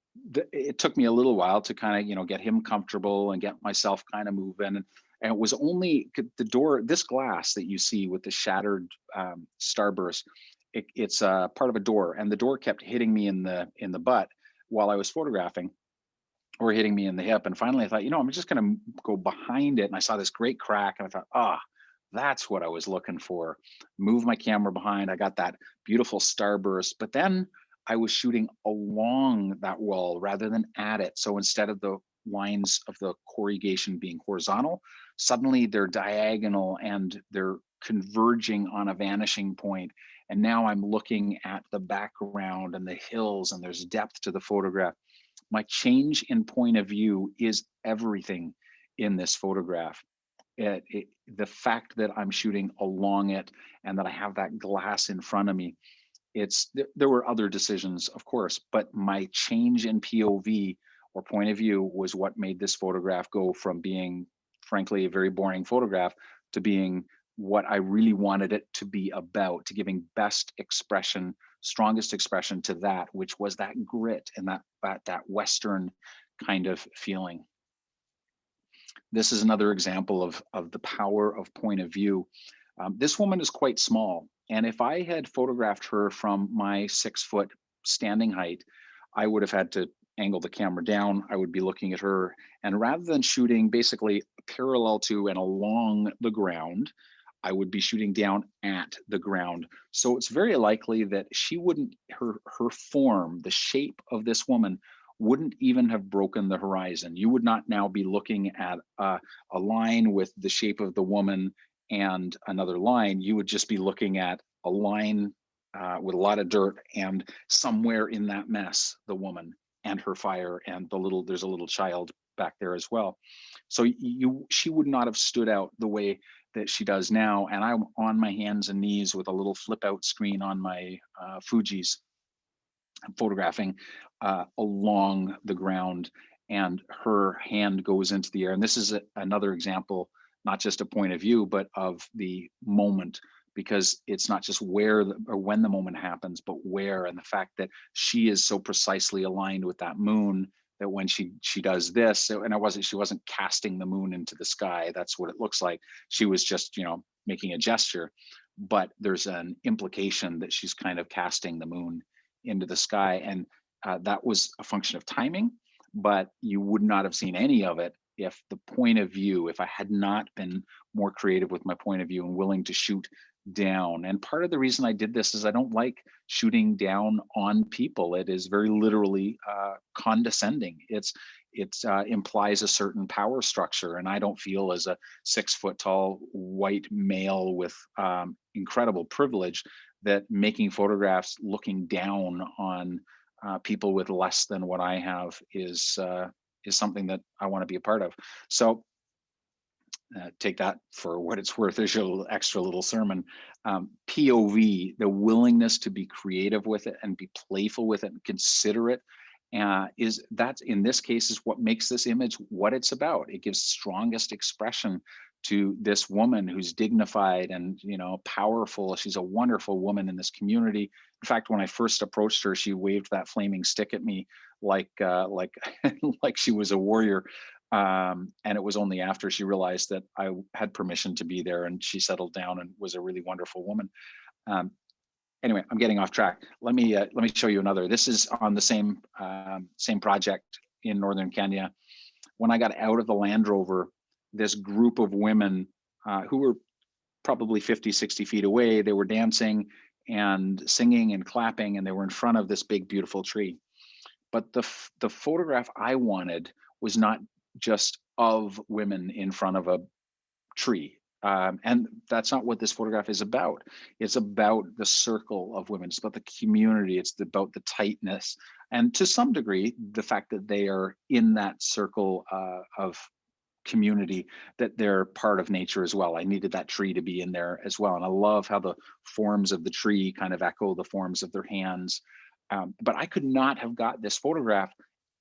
took me a little while to kind of get him comfortable and get myself kind of moving. And it was only the door, this glass that you see with the shattered starburst, it's part of a door, and the door kept hitting me in the butt while I was photographing, or hitting me in the hip. And finally I thought, I'm just going to go behind it, and I saw this great crack, and I thought, that's what I was looking for. Move my camera behind. I got that beautiful starburst, but then I was shooting along that wall rather than at it. So instead of the lines of the corrugation being horizontal, suddenly they're diagonal, and they're converging on a vanishing point. And now I'm looking at the background and the hills, and there's depth to the photograph. My change in point of view is everything in this photograph. The fact that I'm shooting along it, and that I have that glass in front of me, there were other decisions, of course, but my change in POV, or point of view, was what made this photograph go from being, frankly, a very boring photograph to being what I really wanted it to be about, to giving best expression, strongest expression to that, which was that grit and that Western kind of feeling. This is another example of the power of point of view. This woman is quite small, and if I had photographed her from my 6-foot standing height, I would have had to angle the camera down. I would be looking at her, and rather than shooting basically parallel to and along the ground, I would be shooting down at the ground. So it's very likely that she wouldn't, her form, the shape of this woman wouldn't even have broken the horizon. You would not now be looking at a line with the shape of the woman and another line. You would just be looking at a line with a lot of dirt, and somewhere in that mess, the woman and her fire, and there's a little child back there as well. So she would not have stood out the way that she does now. And I'm on my hands and knees with a little flip out screen on my Fuji's, photographing along the ground, and her hand goes into the air. And this is another example, not just a point of view, but of the moment, because it's not just where or when the moment happens, but where. And the fact that she is so precisely aligned with that moon, that when she does this, and she wasn't casting the moon into the sky. That's what it looks like. She was just, making a gesture, but there's an implication that she's kind of casting the moon into the sky. And that was a function of timing, but you would not have seen any of it if I had not been more creative with my point of view and willing to shoot down. And part of the reason I did this is I don't like shooting down on people. It is very literally condescending. It implies a certain power structure, and I don't feel, as a 6-foot tall white male with incredible privilege, that making photographs looking down on people with less than what I have is something that I want to be a part of. So take that for what it's worth. There's your extra little sermon. POV, the willingness to be creative with it and be playful with it and consider it, in this case is what makes this image what it's about. It gives strongest expression to this woman who's dignified and powerful. She's a wonderful woman in this community. In fact, when I first approached her, she waved that flaming stick at me like like she was a warrior. And it was only after she realized that I had permission to be there, and she settled down and was a really wonderful woman. Anyway, I'm getting off track. Let me show you another. This is on the same project in northern Kenya. When I got out of the Land Rover, this group of women who were probably 50, 60 feet away. They were dancing and singing and clapping, and they were in front of this big, beautiful tree. But the photograph I wanted was not just of women in front of a tree. And that's not what this photograph is about. It's about the circle of women. It's about the community. It's about the tightness, and to some degree, the fact that they are in that circle of community, that they're part of nature as well. I needed that tree to be in there as well. And I love how the forms of the tree kind of echo the forms of their hands. But I could not have got this photograph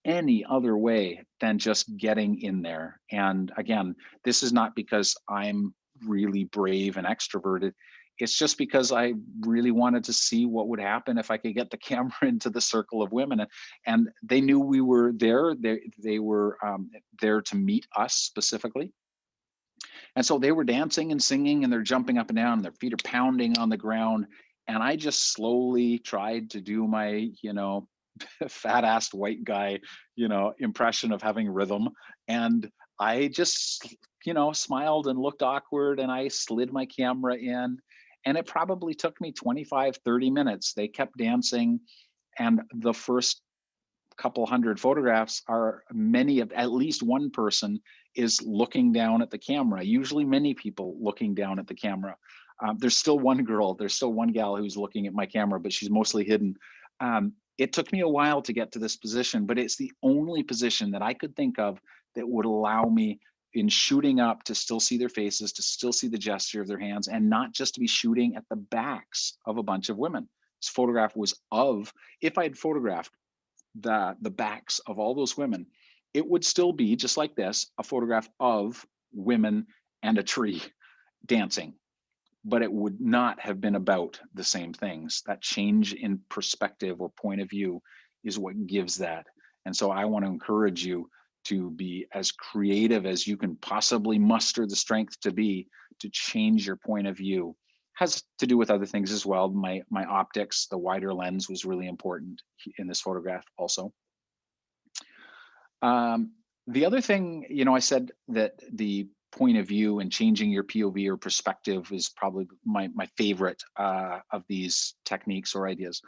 any other way than just getting in there. And again, this is not because I'm really brave and extroverted. It's just because I really wanted to see what would happen if I could get the camera into the circle of women. And they knew we were there. They were there to meet us specifically. And so they were dancing and singing, and they're jumping up and down, and their feet are pounding on the ground. And I just slowly tried to do my, fat-assed white guy, impression of having rhythm. And I just, smiled and looked awkward, and I slid my camera in. And it probably took me 25, 30 minutes. They kept dancing. And the first couple hundred photographs are many of, at least one person is looking down at the camera, usually many people looking down at the camera. There's still one girl, there's still one gal who's looking at my camera, but she's mostly hidden. It took me a while to get to this position, but it's the only position that I could think of that would allow me in shooting up to still see their faces, to still see the gesture of their hands, and not just to be shooting at the backs of a bunch of women. This photograph was of, if I had photographed the backs of all those women, it would still be just like this, a photograph of women and a tree dancing, but it would not have been about the same things. That change in perspective or point of view is what gives that. And so I want to encourage you to be as creative as you can possibly muster the strength to be, to change your point of view. Has to do with other things as well. My optics, the wider lens was really important in this photograph also. The other thing, I said that the point of view and changing your POV or perspective is probably my favorite of these techniques or ideas.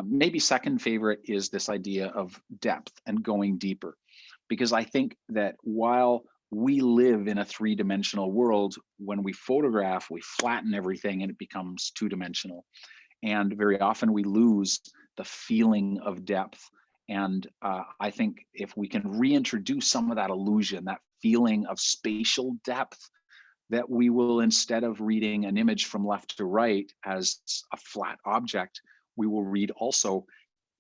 Maybe second favorite is this idea of depth and going deeper, because I think that while we live in a three-dimensional world, when we photograph, we flatten everything and it becomes two-dimensional. And very often we lose the feeling of depth. And I think if we can reintroduce some of that illusion, that feeling of spatial depth, that we will, instead of reading an image from left to right as a flat object, we will read also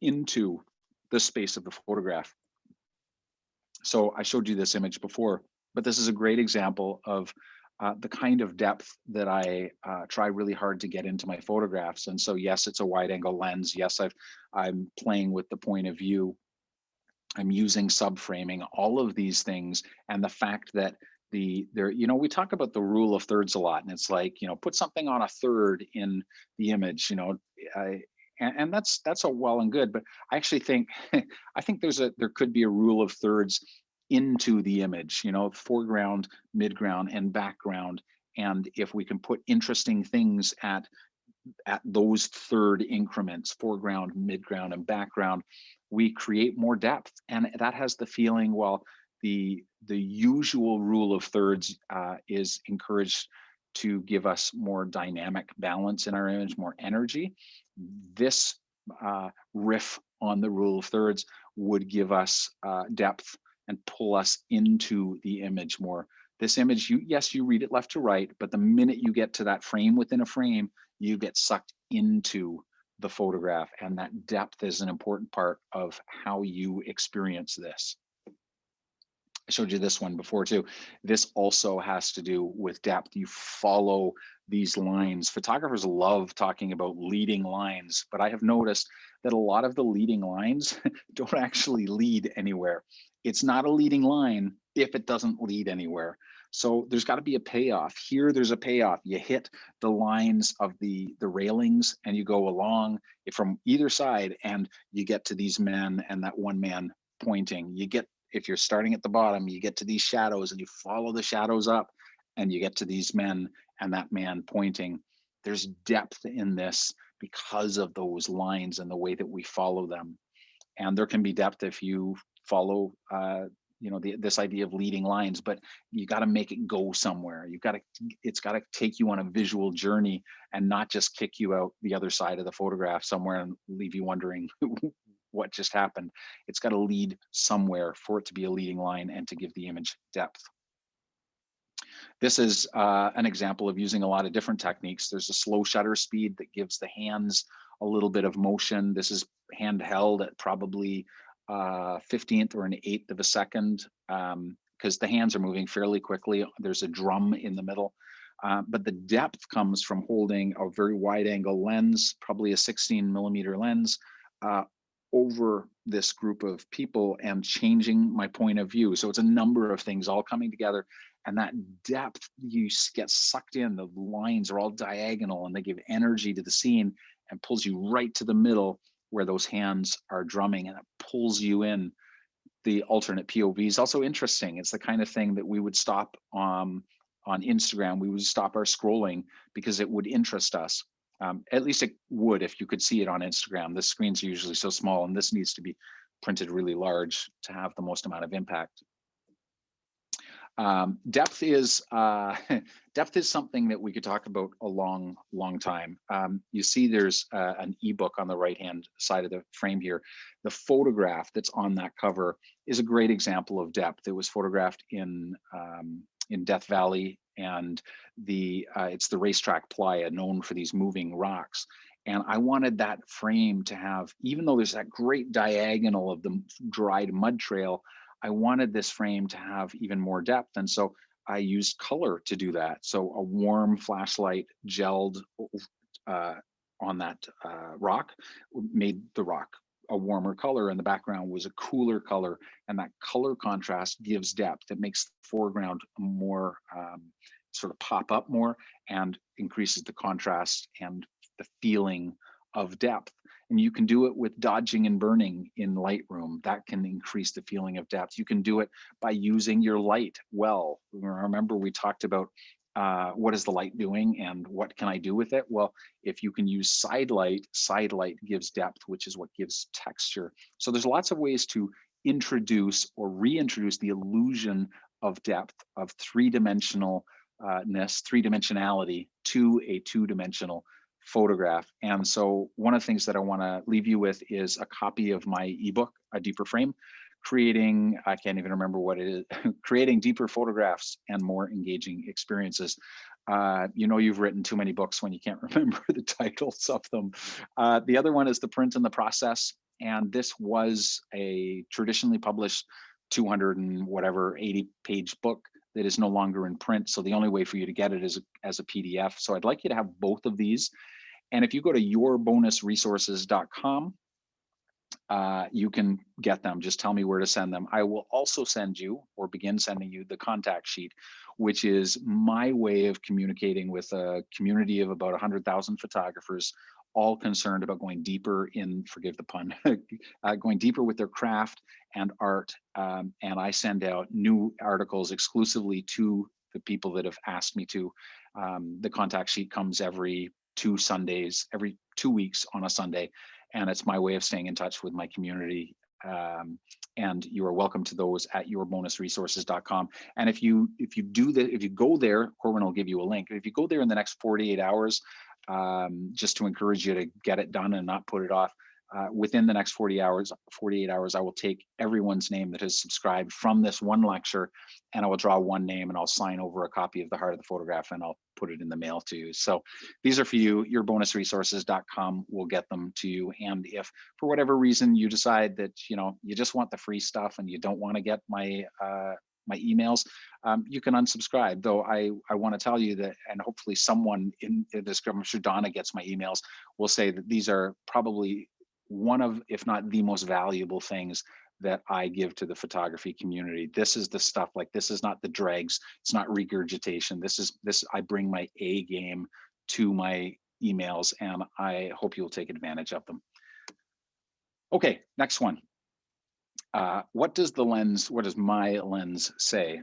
into the space of the photograph. So I showed you this image before, but this is a great example of the kind of depth that I try really hard to get into my photographs. And so, yes, it's a wide angle lens. Yes, I'm playing with the point of view. I'm using subframing, all of these things. And the fact that we talk about the rule of thirds a lot, and it's like, put something on a third in the image, and that's a well and good, but I actually think I think there could be a rule of thirds into the image, foreground, midground, and background. And if we can put interesting things at those third increments, foreground, midground, and background, we create more depth. And that has the feeling, well, the usual rule of thirds is encouraged to give us more dynamic balance in our image, more energy. This riff on the rule of thirds would give us depth and pull us into the image more. This image, you read it left to right, but the minute you get to that frame within a frame, you get sucked into the photograph. And that depth is an important part of how you experience this. I showed you this one before too. This also has to do with depth. You follow these lines. Photographers love talking about leading lines, but I have noticed that a lot of the leading lines don't actually lead anywhere. It's not a leading line if it doesn't lead anywhere. So there's got to be a payoff. Here, there's a payoff. You hit the lines of the railings and you go along from either side and you get to these men and that one man pointing. If you're starting at the bottom, you get to these shadows and you follow the shadows up and you get to these men and that man pointing. There's depth in this because of those lines and the way that we follow them. And there can be depth if you follow this idea of leading lines, but you got to make it go somewhere. It's got to take you on a visual journey and not just kick you out the other side of the photograph somewhere and leave you wondering what just happened. It's got to lead somewhere for it to be a leading line and to give the image depth. This is an example of using a lot of different techniques. There's a slow shutter speed that gives the hands a little bit of motion. This is handheld at probably 15th or an 1/8 of a second, because the hands are moving fairly quickly. There's a drum in the middle. But the depth comes from holding a very wide angle lens, probably a 16mm lens, over this group of people and changing my point of view. So it's a number of things all coming together. And that depth, you get sucked in. The lines are all diagonal and they give energy to the scene and pulls you right to the middle where those hands are drumming, and it pulls you in. The alternate POV is also interesting. It's the kind of thing that we would stop on Instagram. We would stop our scrolling because it would interest us. At least it would if you could see it on Instagram. The screens are usually so small, and this needs to be printed really large to have the most amount of impact. Depth is something that we could talk about a long time. You see there's an ebook on the right-hand side of the frame here. The photograph that's on that cover is a great example of depth. It was photographed in Death Valley, and it's the racetrack playa known for these moving rocks. And I wanted that frame to have, even though there's that great diagonal of the dried mud trail, I wanted this frame to have even more depth. And so I used color to do that. So a warm flashlight gelled on that rock made the rock a warmer color, and the background was a cooler color. And that color contrast gives depth. It makes the foreground more sort of pop up more and increases the contrast and the feeling of depth. And you can do it with dodging and burning in Lightroom. That can increase the feeling of depth. You can do it by using your light well. Remember, we talked about what is the light doing and what can I do with it? Well, if you can use side light gives depth, which is what gives texture. So there's lots of ways to introduce or reintroduce the illusion of depth, of three-dimensionality to a two-dimensional photograph. And so one of the things that I want to leave you with is a copy of my ebook, A Deeper Frame, I can't even remember what it is, creating deeper photographs and more engaging experiences. You've written too many books when you can't remember the titles of them. The other one is The Print and the Process. And this was a traditionally published 280-page book that is no longer in print. So the only way for you to get it is as a PDF. So I'd like you to have both of these. And if you go to yourbonusresources.com, you can get them. Just tell me where to send them. I will also send you, or begin sending you, the contact sheet, which is my way of communicating with a community of about 100,000 photographers, all concerned about going deeper in, forgive the pun, going deeper with their craft and art. And I send out new articles exclusively to the people that have asked me to. The contact sheet comes every 2 Sundays, every 2 weeks on a Sunday. And it's my way of staying in touch with my community. And you are welcome to those at yourbonusresources.com. And if you go there, Corwin will give you a link. If you go there in the next 48 hours, just to encourage you to get it done and not put it off, within the next 48 hours, I will take everyone's name that has subscribed from this one lecture, and I will draw one name and I'll sign over a copy of The Heart of the Photograph, and I'll put it in the mail to you. So these are for you. Yourbonusresources.com will get them to you. And if for whatever reason you decide that you just want the free stuff and you don't want to get my emails, you can unsubscribe. Though I want to tell you that, and hopefully someone in this group, I'm sure Donna gets my emails, will say that these are probably one of, if not the most valuable things that I give to the photography community. This is the stuff, like, this is not the dregs, it's not regurgitation. I bring my A game to my emails, and I hope you'll take advantage of them. Okay, next one. What does my lens say?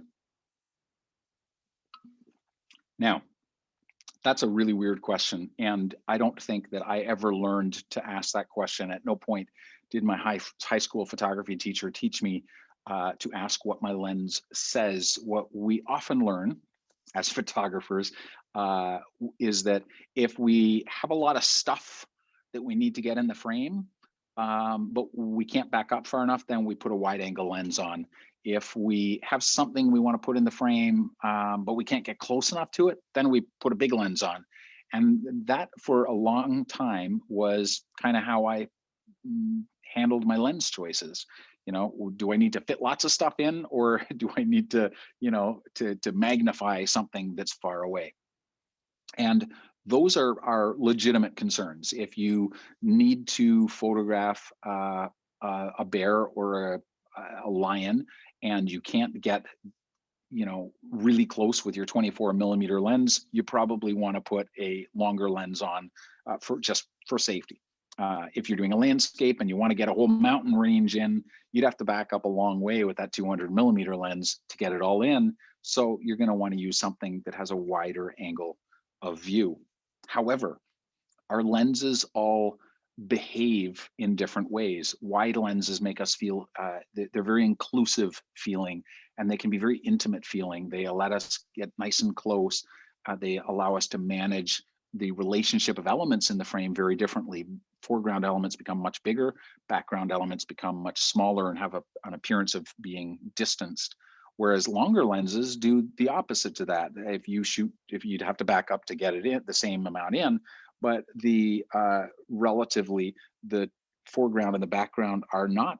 Now, That's a really weird question. And I don't think that I ever learned to ask that question. At no point did my high school photography teacher teach me to ask what my lens says. What we often learn as photographers is that if we have a lot of stuff that we need to get in the frame, but we can't back up far enough, then we put a wide angle lens on. If we have something we want to put in the frame, but we can't get close enough to it, then we put a big lens on. And that for a long time was kind of how I handled my lens choices. You know, do I need to fit lots of stuff in, or do I need to, to magnify something that's far away? And those are legitimate concerns. If you need to photograph a bear or a lion, and you can't get really close with your 24 millimeter lens, you probably want to put a longer lens on for safety. If you're doing a landscape and you want to get a whole mountain range in, you'd have to back up a long way with that 200 millimeter lens to get it all in. So you're going to want to use something that has a wider angle of view. However, our lenses all behave in different ways. Wide lenses make us feel they're very inclusive feeling, and they can be very intimate feeling. They let us get nice and close. They allow us to manage the relationship of elements in the frame very differently. Foreground elements become much bigger, background elements become much smaller and have an appearance of being distanced. Whereas longer lenses do the opposite to that. If you'd have to back up to get it in the same amount in, but the relatively the foreground and the background are not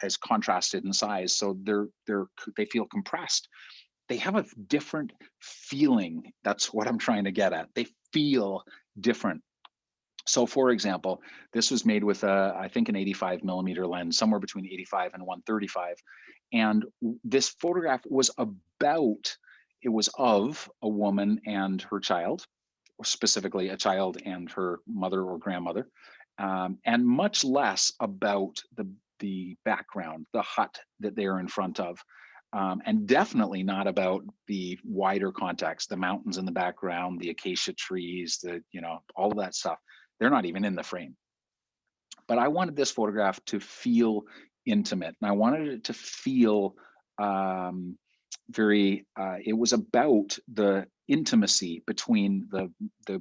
as contrasted in size, so they feel compressed. They have a different feeling. That's what I'm trying to get at. They feel different. So, for example, this was made with I think an 85 millimeter lens, somewhere between 85 and 135, and this photograph was of a woman and her child, or specifically a child and her mother or grandmother, and much less about the background, the hut that they are in front of, and definitely not about the wider context, the mountains in the background, the acacia trees, all of that stuff. They're not even in the frame. But I wanted this photograph to feel intimate, and I wanted it to feel it was about the intimacy between the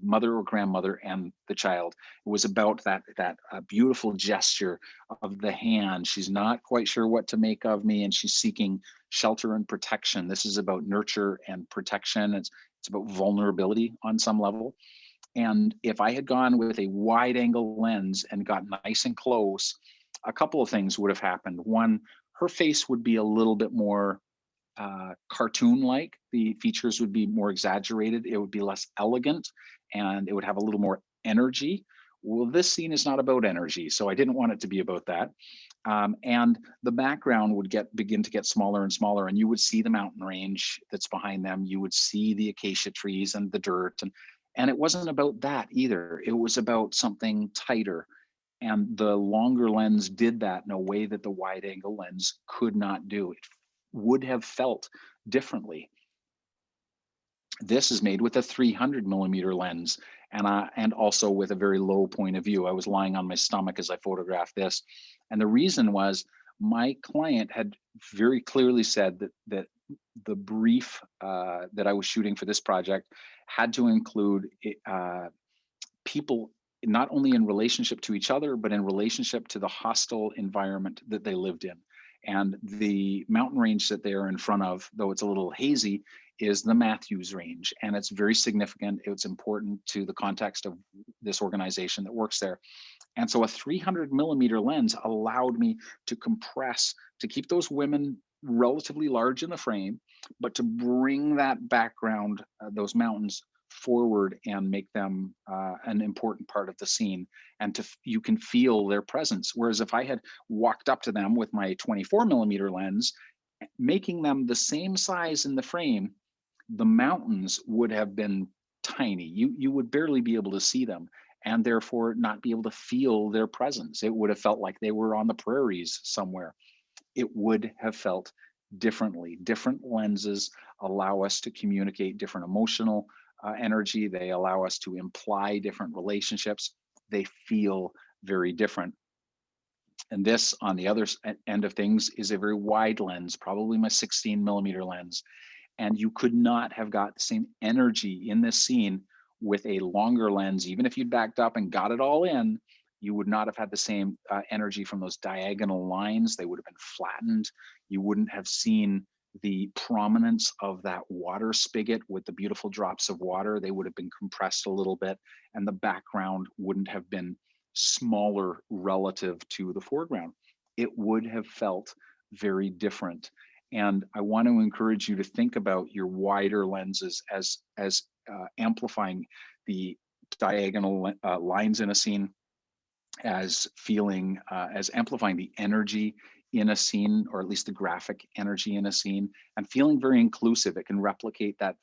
mother or grandmother and the child. It was about that beautiful gesture of the hand. She's not quite sure what to make of me, and she's seeking shelter and protection. This is about nurture and protection. It's about vulnerability on some level. And if I had gone with a wide angle lens and got nice and close, a couple of things would have happened. One, her face would be a little bit more cartoon-like. The features would be more exaggerated. It would be less elegant, and it would have a little more energy. Well, this scene is not about energy, so I didn't want it to be about that. And the background would begin to get smaller and smaller, and you would see the mountain range that's behind them. You would see the acacia trees and the dirt, and it wasn't about that either. It was about something tighter. And the longer lens did that in a way that the wide angle lens could not do. It would have felt differently. This is made with a 300 millimeter lens, and also with a very low point of view. I was lying on my stomach as I photographed this. And the reason was my client had very clearly said that the brief that I was shooting for this project had to include people not only in relationship to each other, but in relationship to the hostile environment that they lived in. And the mountain range that they are in front of, though it's a little hazy, is the Matthews Range. And it's very significant. It's important to the context of this organization that works there. And so a 300 millimeter lens allowed me to compress, to keep those women relatively large in the frame, but to bring that background, those mountains, forward and make them an important part of the scene, and you can feel their presence. Whereas if I had walked up to them with my 24 millimeter lens, making them the same size in the frame, the mountains would have been tiny. You would barely be able to see them, and therefore not be able to feel their presence. It would have felt like they were on the prairies somewhere. It would have felt differently. Different lenses allow us to communicate different emotional energy. They allow us to imply different relationships. They feel very different. And this, on the other end of things, is a very wide lens, probably my 16mm lens. And you could not have got the same energy in this scene with a longer lens. Even if you'd backed up and got it all in, you would not have had the same energy from those diagonal lines. They would have been flattened. You wouldn't have seen the prominence of that water spigot with the beautiful drops of water. They would have been compressed a little bit, and the background wouldn't have been smaller relative to the foreground. It would have felt very different. And I want to encourage you to think about your wider lenses as amplifying the diagonal lines in a scene, as feeling as amplifying the energy in a scene, or at least the graphic energy in a scene, and feeling very inclusive. It can replicate that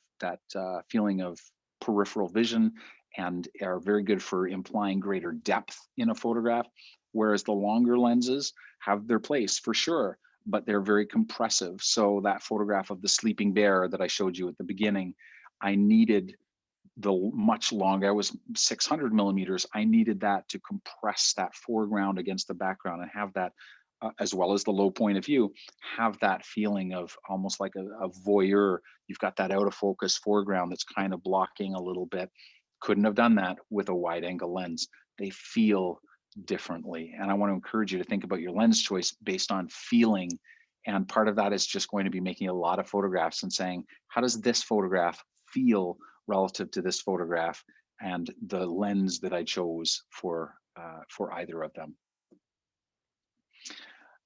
feeling of peripheral vision, and are very good for implying greater depth in a photograph. Whereas the longer lenses have their place for sure, but they're very compressive. So that photograph of the sleeping bear that I showed you at the beginning, I needed the much longer, I was 600mm. I needed that to compress that foreground against the background and have that, as well as the low point of view, have that feeling of almost like a voyeur. You've got that out of focus foreground that's kind of blocking a little bit. Couldn't have done that with a wide angle lens. They feel differently. And I want to encourage you to think about your lens choice based on feeling. And part of that is just going to be making a lot of photographs and saying, how does this photograph feel relative to this photograph, and the lens that I chose for either of them.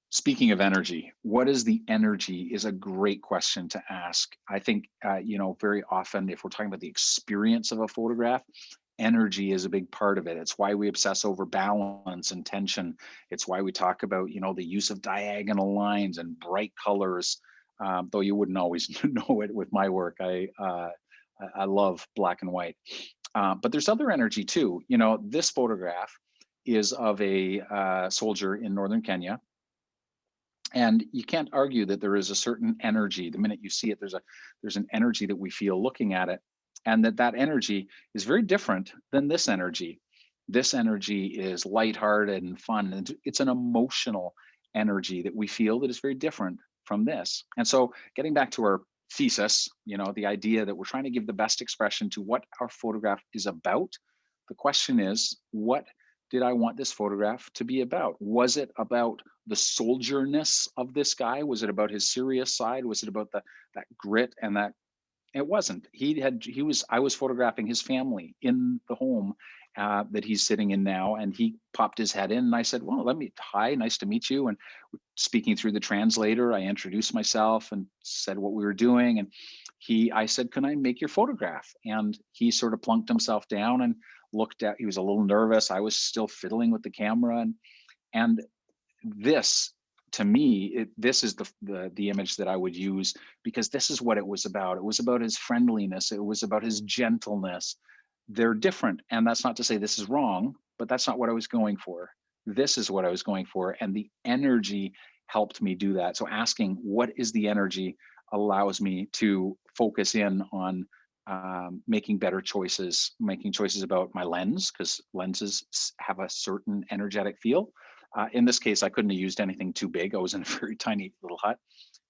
Speaking of energy, what is the energy is a great question to ask. I think, very often, if we're talking about the experience of a photograph, energy is a big part of it. It's why we obsess over balance and tension. It's why we talk about, the use of diagonal lines and bright colors, though you wouldn't always know it with my work. I love black and white, but there's other energy too. This photograph is of a soldier in northern Kenya, and you can't argue that there is a certain energy. The minute you see it, there's an energy that we feel looking at it, and that energy is very different than this energy. This energy is lighthearted and fun, and it's an emotional energy that we feel that is very different from this. And so, getting back to our thesis, the idea that we're trying to give the best expression to what our photograph is about. The question is, what did I want this photograph to be about? Was it about the soldierness of this guy? Was it about his serious side? Was it about that grit and that? It wasn't. I was photographing his family in the home that he's sitting in now, and he popped his head in, and I said, well, hi, nice to meet you. And speaking through the translator, I introduced myself and said what we were doing. And I said, can I make your photograph? And he sort of plunked himself down and looked at, he was a little nervous. I was still fiddling with the camera. And this, to me, this is the image that I would use, because this is what it was about. It was about his friendliness. It was about his gentleness. They're different. And that's not to say this is wrong, but that's not what I was going for. This is what I was going for. And the energy helped me do that. So asking what is the energy allows me to focus in on making better choices, making choices about my lens, because lenses have a certain energetic feel. In this case, I couldn't have used anything too big. I was in a very tiny little hut.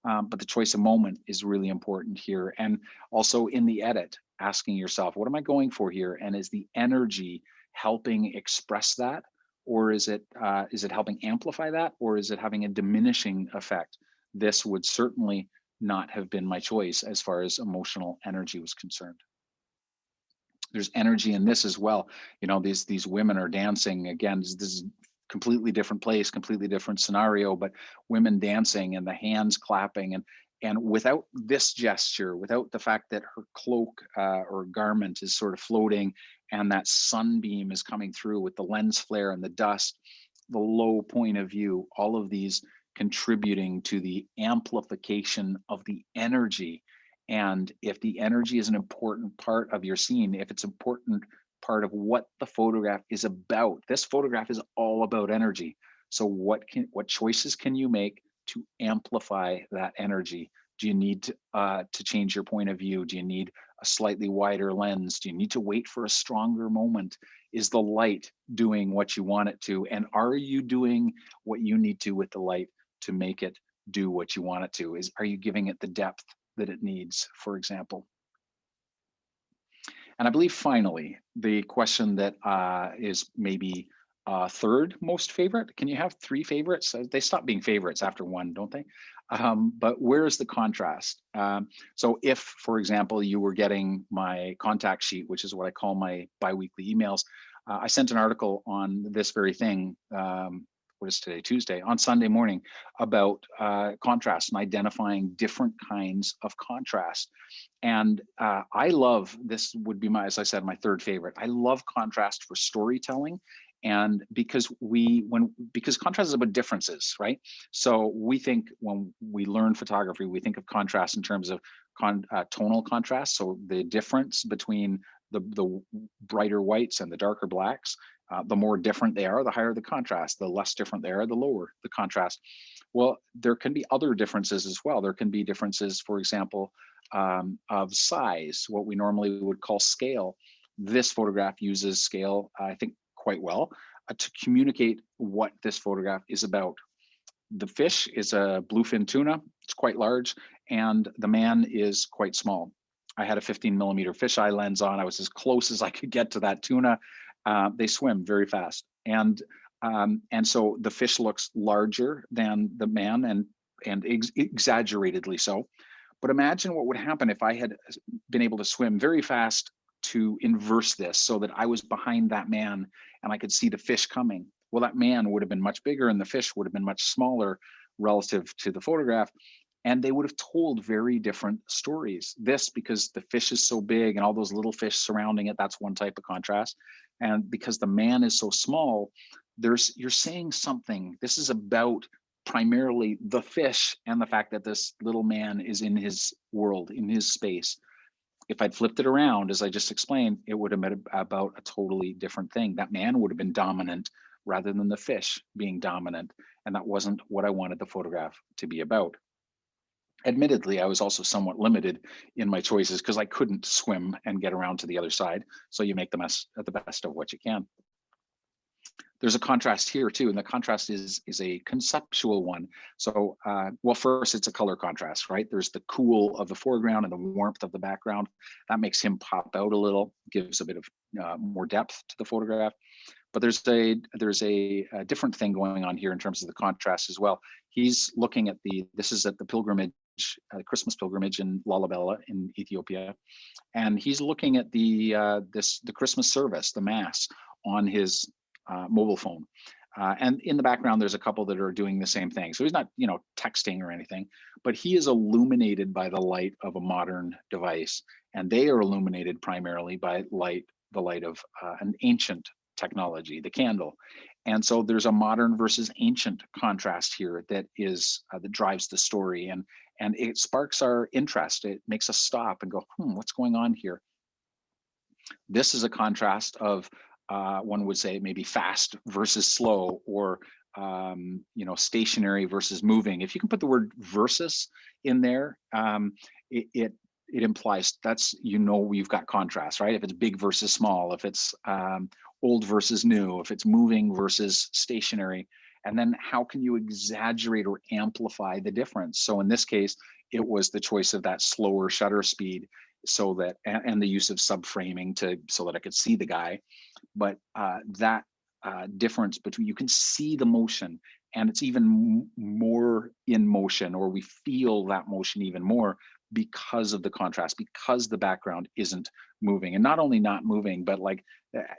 But the choice of moment is really important here. And also in the edit, asking yourself, what am I going for here? And is the energy helping express that? Or is it helping amplify that? Or is it having a diminishing effect? This would certainly not have been my choice as far as emotional energy was concerned. There's energy in this as well. These women are dancing. Again, this is completely different place, completely different scenario, but women dancing and the hands clapping, and without this gesture, without the fact that her cloak or garment is sort of floating and that sunbeam is coming through with the lens flare and the dust, the low point of view, all of these contributing to the amplification of the energy. And if the energy is an important part of your scene, if it's important part of what the photograph is about, this photograph is all about energy. So what choices can you make to amplify that energy? Do you need to change your point of view? Do you need a slightly wider lens? Do you need to wait for a stronger moment? Is the light doing what you want it to? And are you doing what you need to with the light to make it do what you want it to? Are you giving it the depth that it needs, for example? And I believe finally, the question that is maybe third most favorite. Can you have three favorites? They stop being favorites after one, don't they? But where is the contrast? So if, for example, you were getting my contact sheet, which is what I call my biweekly emails, I sent an article on this very thing. What is today? Tuesday, on Sunday morning, about contrast and identifying different kinds of contrast. And I love, this would be my, as I said, my third favorite. I love contrast for storytelling. And because contrast is about differences, right? So we think when we learn photography, we think of contrast in terms of tonal contrast. So the difference between the brighter whites and the darker blacks, the more different they are, the higher the contrast. The less different they are, the lower the contrast. Well, there can be other differences as well. There can be differences, for example, of size, what we normally would call scale. This photograph uses scale, I think, quite well to communicate what this photograph is about. The fish is a bluefin tuna. It's quite large, and the man is quite small. I had a 15mm fisheye lens on. I was as close as I could get to that tuna. They swim very fast, and so the fish looks larger than the man, and exaggeratedly so. But imagine what would happen if I had been able to swim very fast to inverse this, so that I was behind that man and I could see the fish coming. Well, that man would have been much bigger and the fish would have been much smaller relative to the photograph. And they would have told very different stories. This, because the fish is so big and all those little fish surrounding it, that's one type of contrast. And because the man is so small, you're saying something. This is about primarily the fish and the fact that this little man is in his world, in his space. If I'd flipped it around, as I just explained, it would have been about a totally different thing. That man would have been dominant rather than the fish being dominant. And that wasn't what I wanted the photograph to be about. Admittedly, I was also somewhat limited in my choices because I couldn't swim and get around to the other side. So you make the best of what you can. There's a contrast here too, and the contrast is a conceptual one. So, well, first it's a color contrast, right? There's the cool of the foreground and the warmth of the background. That makes him pop out a little, gives a bit of more depth to the photograph. But there's a different thing going on here in terms of the contrast as well. He's looking at this is at the pilgrimage, Christmas pilgrimage in Lalibela in Ethiopia, and he's looking at the Christmas service, the Mass, on his mobile phone. And in the background, there's a couple that are doing the same thing. So he's not, texting or anything, but he is illuminated by the light of a modern device. And they are illuminated primarily by the light of an ancient technology, the candle. And so there's a modern versus ancient contrast here that drives the story, and it sparks our interest. It makes us stop and go, what's going on here? This is a contrast of one would say maybe fast versus slow, or stationary versus moving. If you can put the word versus in there, it implies that's, you've got contrast, right? If it's big versus small, if it's old versus new, if it's moving versus stationary, and then how can you exaggerate or amplify the difference? So in this case, it was the choice of that slower shutter speed, so that, and the use of subframing so that I could see the guy. But that difference between, you can see the motion, and it's even more in motion, or we feel that motion even more because of the contrast, because the background isn't moving. And not only not moving, but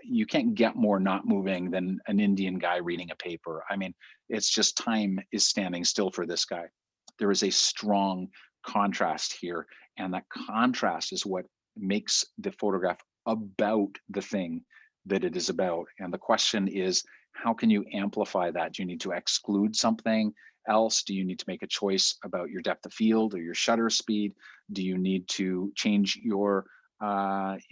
you can't get more not moving than an Indian guy reading a paper. I mean, it's just time is standing still for this guy. There is a strong contrast here, and that contrast is what makes the photograph about the thing that it is about. And the question is, how can you amplify that? Do you need to exclude something else? Do you need to make a choice about your depth of field or your shutter speed? Do you need to change your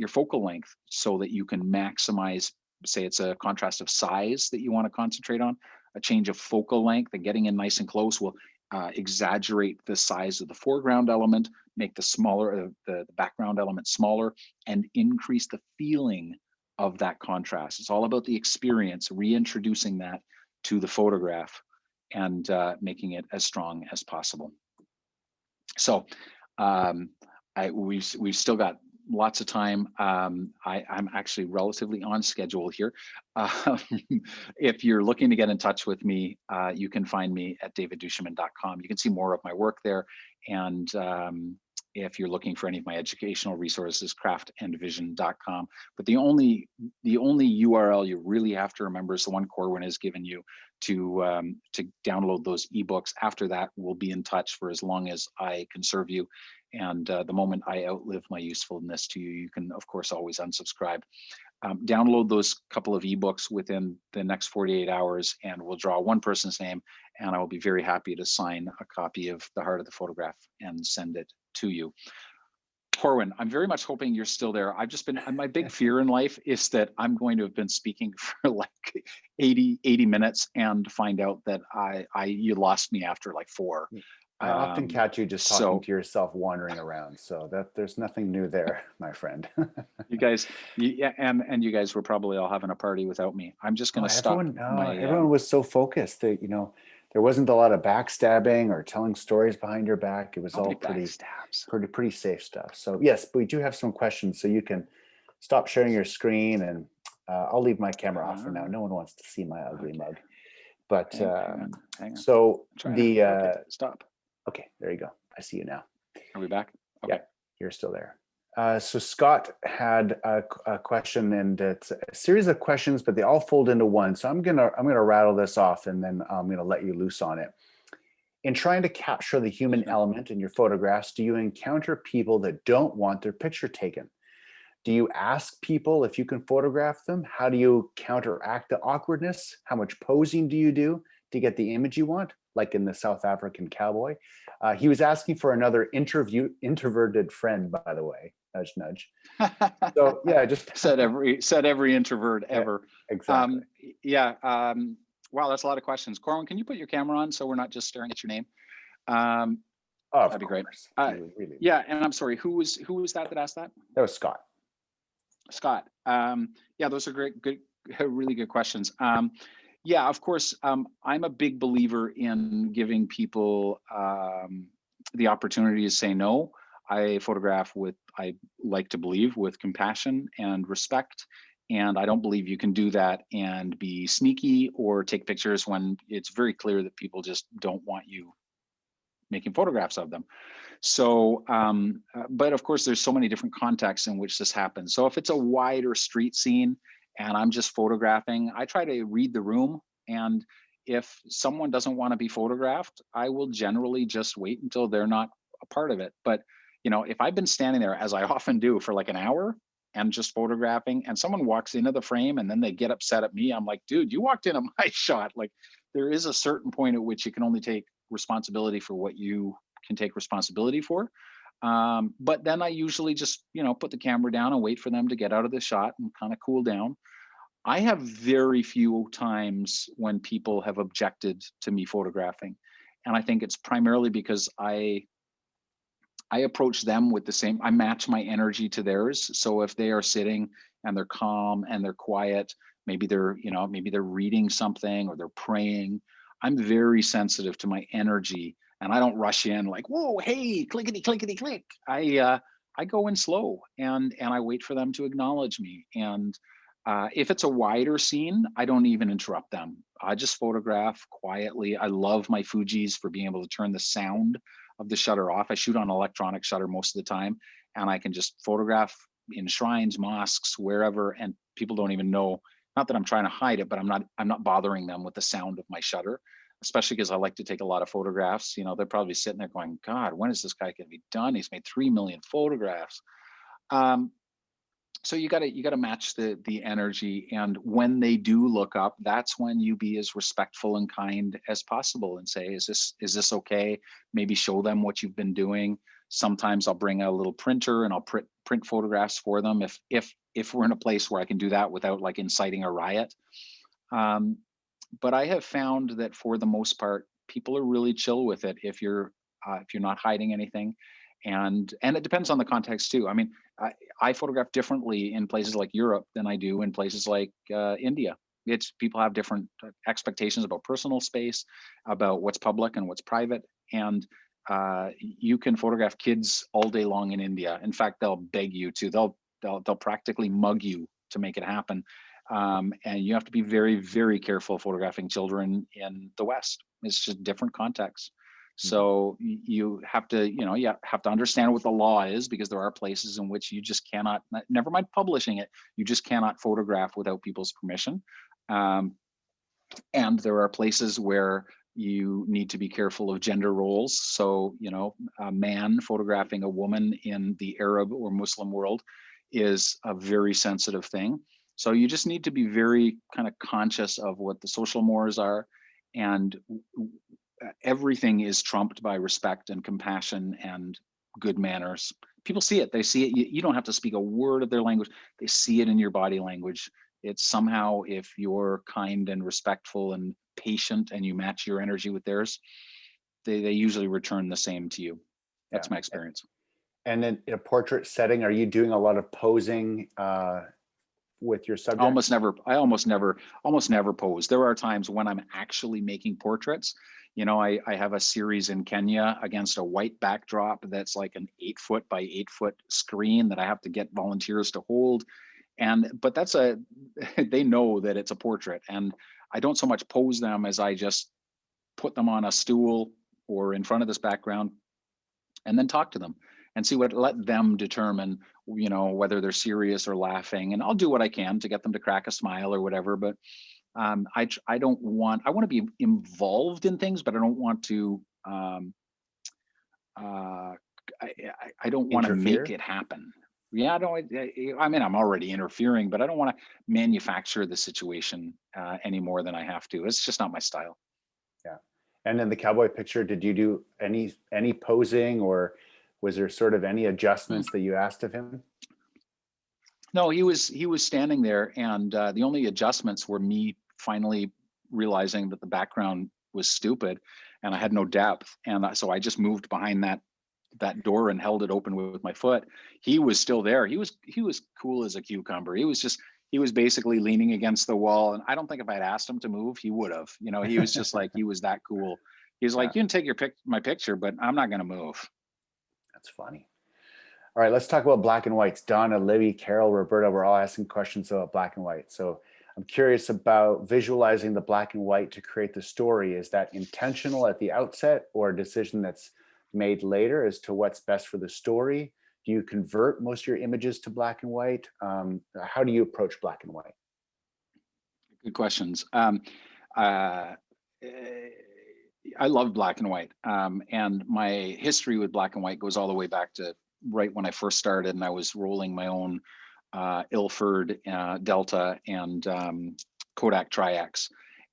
focal length so that you can maximize, say it's a contrast of size that you want to concentrate on? A change of focal length and getting in nice and close will exaggerate the size of the foreground element make the smaller, the background element smaller, and increase the feeling of that contrast. It's all about the experience, reintroducing that to the photograph and making it as strong as possible. So we've still got lots of time. I'm actually relatively on schedule here. If you're looking to get in touch with me, you can find me at davidduchemin.com. You can see more of my work there. And if you're looking for any of my educational resources, craftandvision.com. But the only URL you really have to remember is the one Corwin has given you to download those ebooks. After that, we'll be in touch for as long as I can serve you. And the moment I outlive my usefulness to you, you can, of course, always unsubscribe. Download those couple of ebooks within the next 48 hours, and we'll draw one person's name, and I will be very happy to sign a copy of The Heart of the Photograph and send it to you. Corwin, I'm very much hoping you're still there. My big fear in life is that I'm going to have been speaking for like 80 minutes and find out that you lost me after like 4. I often catch you just talking to yourself, wandering around. So that there's nothing new there, my friend. You guys, and you guys were probably all having a party without me. I'm just going to stop. Everyone was so focused that, there wasn't a lot of backstabbing or telling stories behind your back. It was all pretty safe stuff. So yes, but we do have some questions. So you can stop sharing your screen, and I'll leave my camera off for now. No one wants to see my ugly mug. But hang on. So stop. Okay, there you go. I see you now. Are we back? Okay. Yeah, you're still there. So Scott had a question, and it's a series of questions, but they all fold into one. So I'm gonna rattle this off, and then I'm gonna let you loose on it. In trying to capture the human element in your photographs, do you encounter people that don't want their picture taken? Do you ask people if you can photograph them? How do you counteract the awkwardness? How much posing do you do to get the image you want? Like in the South African cowboy. He was asking for another introverted friend, by the way. Nudge, nudge. So yeah, just said every introvert ever. Exactly. Wow, that's a lot of questions. Corwin, can you put your camera on so we're not just staring at your name? That'd be great. Really. Yeah, and I'm sorry, who was that asked that? That was Scott. Scott. Yeah, those are really good questions. Yeah, of course, I'm a big believer in giving people the opportunity to say no. I photograph I like to believe, with compassion and respect. And I don't believe you can do that and be sneaky or take pictures when it's very clear that people just don't want you making photographs of them. So, but of course, there's so many different contexts in which this happens. So if it's a wider street scene and I'm just photographing, I try to read the room. And if someone doesn't want to be photographed, I will generally just wait until they're not a part of it. But, if I've been standing there, as I often do, for like an hour and just photographing, and someone walks into the frame and then they get upset at me, I'm like, dude, you walked into my shot. Like, there is a certain point at which you can only take responsibility for what you can take responsibility for. But then I usually just, put the camera down and wait for them to get out of the shot and kind of cool down. I have very few times when people have objected to me photographing. And I think it's primarily because I approach them with the same, I match my energy to theirs. So if they are sitting and they're calm and they're quiet, maybe they're reading something or they're praying, I'm very sensitive to my energy, and I don't rush in like, whoa, hey, clickety, clickety, click. I go in slow and I wait for them to acknowledge me. And if it's a wider scene, I don't even interrupt them. I just photograph quietly. I love my Fujis for being able to turn the sound of the shutter off. I shoot on electronic shutter most of the time, and I can just photograph in shrines, mosques, wherever, and people don't even know. Not that I'm trying to hide it, but I'm not bothering them with the sound of my shutter, especially because I like to take a lot of photographs. They're probably sitting there going, God, when is this guy going to be done? He's made 3 million photographs. So you gotta match the energy, and when they do look up, that's when you be as respectful and kind as possible and say, is this okay? Maybe show them what you've been doing. Sometimes I'll bring a little printer and I'll print photographs for them if we're in a place where I can do that without like inciting a riot. But I have found that for the most part, people are really chill with it if you're not hiding anything. And it depends on the context too. I mean, I photograph differently in places like Europe than I do in places like India. It's people have different expectations about personal space, about what's public and what's private. And you can photograph kids all day long in India. In fact, they'll beg you to. They'll practically mug you to make it happen. And you have to be very, very careful photographing children in the West. It's just different contexts. So you have to, you have to understand what the law is, because there are places in which you just cannot, never mind publishing it, you just cannot photograph without people's permission. And there are places where you need to be careful of gender roles. So, a man photographing a woman in the Arab or Muslim world is a very sensitive thing. So you just need to be very kind of conscious of what the social mores are. And everything is trumped by respect and compassion and good manners. People see it. They see it. You don't have to speak a word of their language. They see it in your body language. It's somehow, if you're kind and respectful and patient and you match your energy with theirs, they usually return the same to you. That's my experience. And then in a portrait setting, are you doing a lot of posing with your subjects? I almost never pose. There are times when I'm actually making portraits. I have a series in Kenya against a white backdrop that's like an 8-foot by 8-foot screen that I have to get volunteers to hold. But they know that it's a portrait, and I don't so much pose them as I just put them on a stool or in front of this background and then talk to them and let them determine, whether they're serious or laughing. And I'll do what I can to get them to crack a smile or whatever. But I want to be involved in things, but I don't want to, I don't want to make it happen. Yeah, I'm already interfering, but I don't want to manufacture the situation any more than I have to. It's just not my style. Yeah. And in the cowboy picture, did you do any posing, or was there sort of any adjustments that you asked of him? No, he was standing there, and the only adjustments were me finally realizing that the background was stupid and I had no depth. And so I just moved behind that door and held it open with my foot. He was still there. He was cool as a cucumber. He was basically leaning against the wall. And I don't think if I'd asked him to move, he would have. He was just like, he was that cool. He's like, you can take my picture, but I'm not going to move. That's funny. All right, let's talk about black and whites. Donna, Libby, Carol, Roberta, we're all asking questions about black and white. So I'm curious about visualizing the black and white to create the story. Is that intentional at the outset, or a decision that's made later as to what's best for the story? Do you convert most of your images to black and white? How do you approach black and white? Good questions. I love black and white. And my history with black and white goes all the way back to right when I first started, and I was rolling my own Ilford Delta and Kodak Tri-X.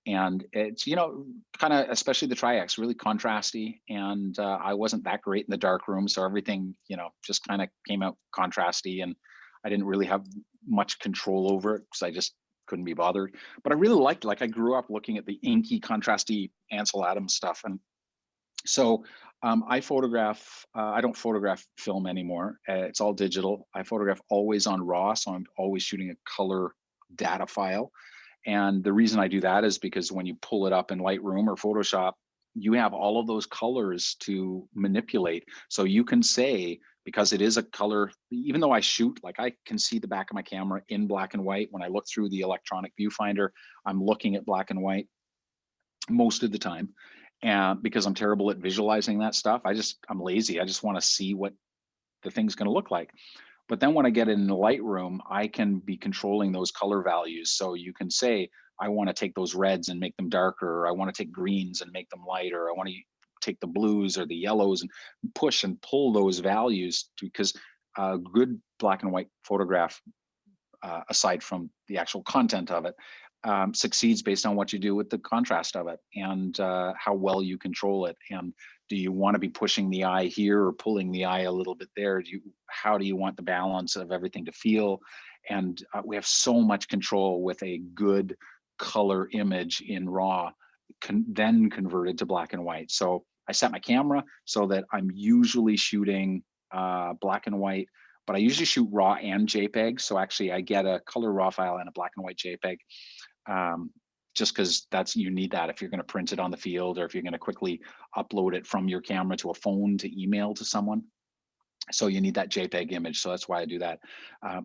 And it's, kind of, especially the Tri-X, really contrasty. And I wasn't that great in the dark room. So everything, just kind of came out contrasty, and I didn't really have much control over it because I just couldn't be bothered. But I really liked, I grew up looking at the inky, contrasty Ansel Adams stuff. And so I don't photograph film anymore. It's all digital. I photograph always on RAW. So I'm always shooting a color data file. And the reason I do that is because when you pull it up in Lightroom or Photoshop, you have all of those colors to manipulate. So you can say, because it is a color, even though I shoot, I can see the back of my camera in black and white. When I look through the electronic viewfinder, I'm looking at black and white most of the time. And because I'm terrible at visualizing that stuff, I'm lazy. I just want to see what the thing's going to look like. But then when I get in the Lightroom, I can be controlling those color values. So you can say, I want to take those reds and make them darker, or I want to take greens and make them lighter, or I want to take the blues or the yellows and push and pull those values, because a good black and white photograph, aside from the actual content of it, succeeds based on what you do with the contrast of it and how well you control it. And do you want to be pushing the eye here or pulling the eye a little bit there? How do you want the balance of everything to feel? And we have so much control with a good color image in RAW, then converted to black and white. So I set my camera so that I'm usually shooting black and white, but I usually shoot RAW and JPEG. So actually I get a color RAW file and a black and white JPEG. Just because you need that if you're going to print it on the field, or if you're going to quickly upload it from your camera to a phone to email to someone. So you need that JPEG image. So that's why I do that.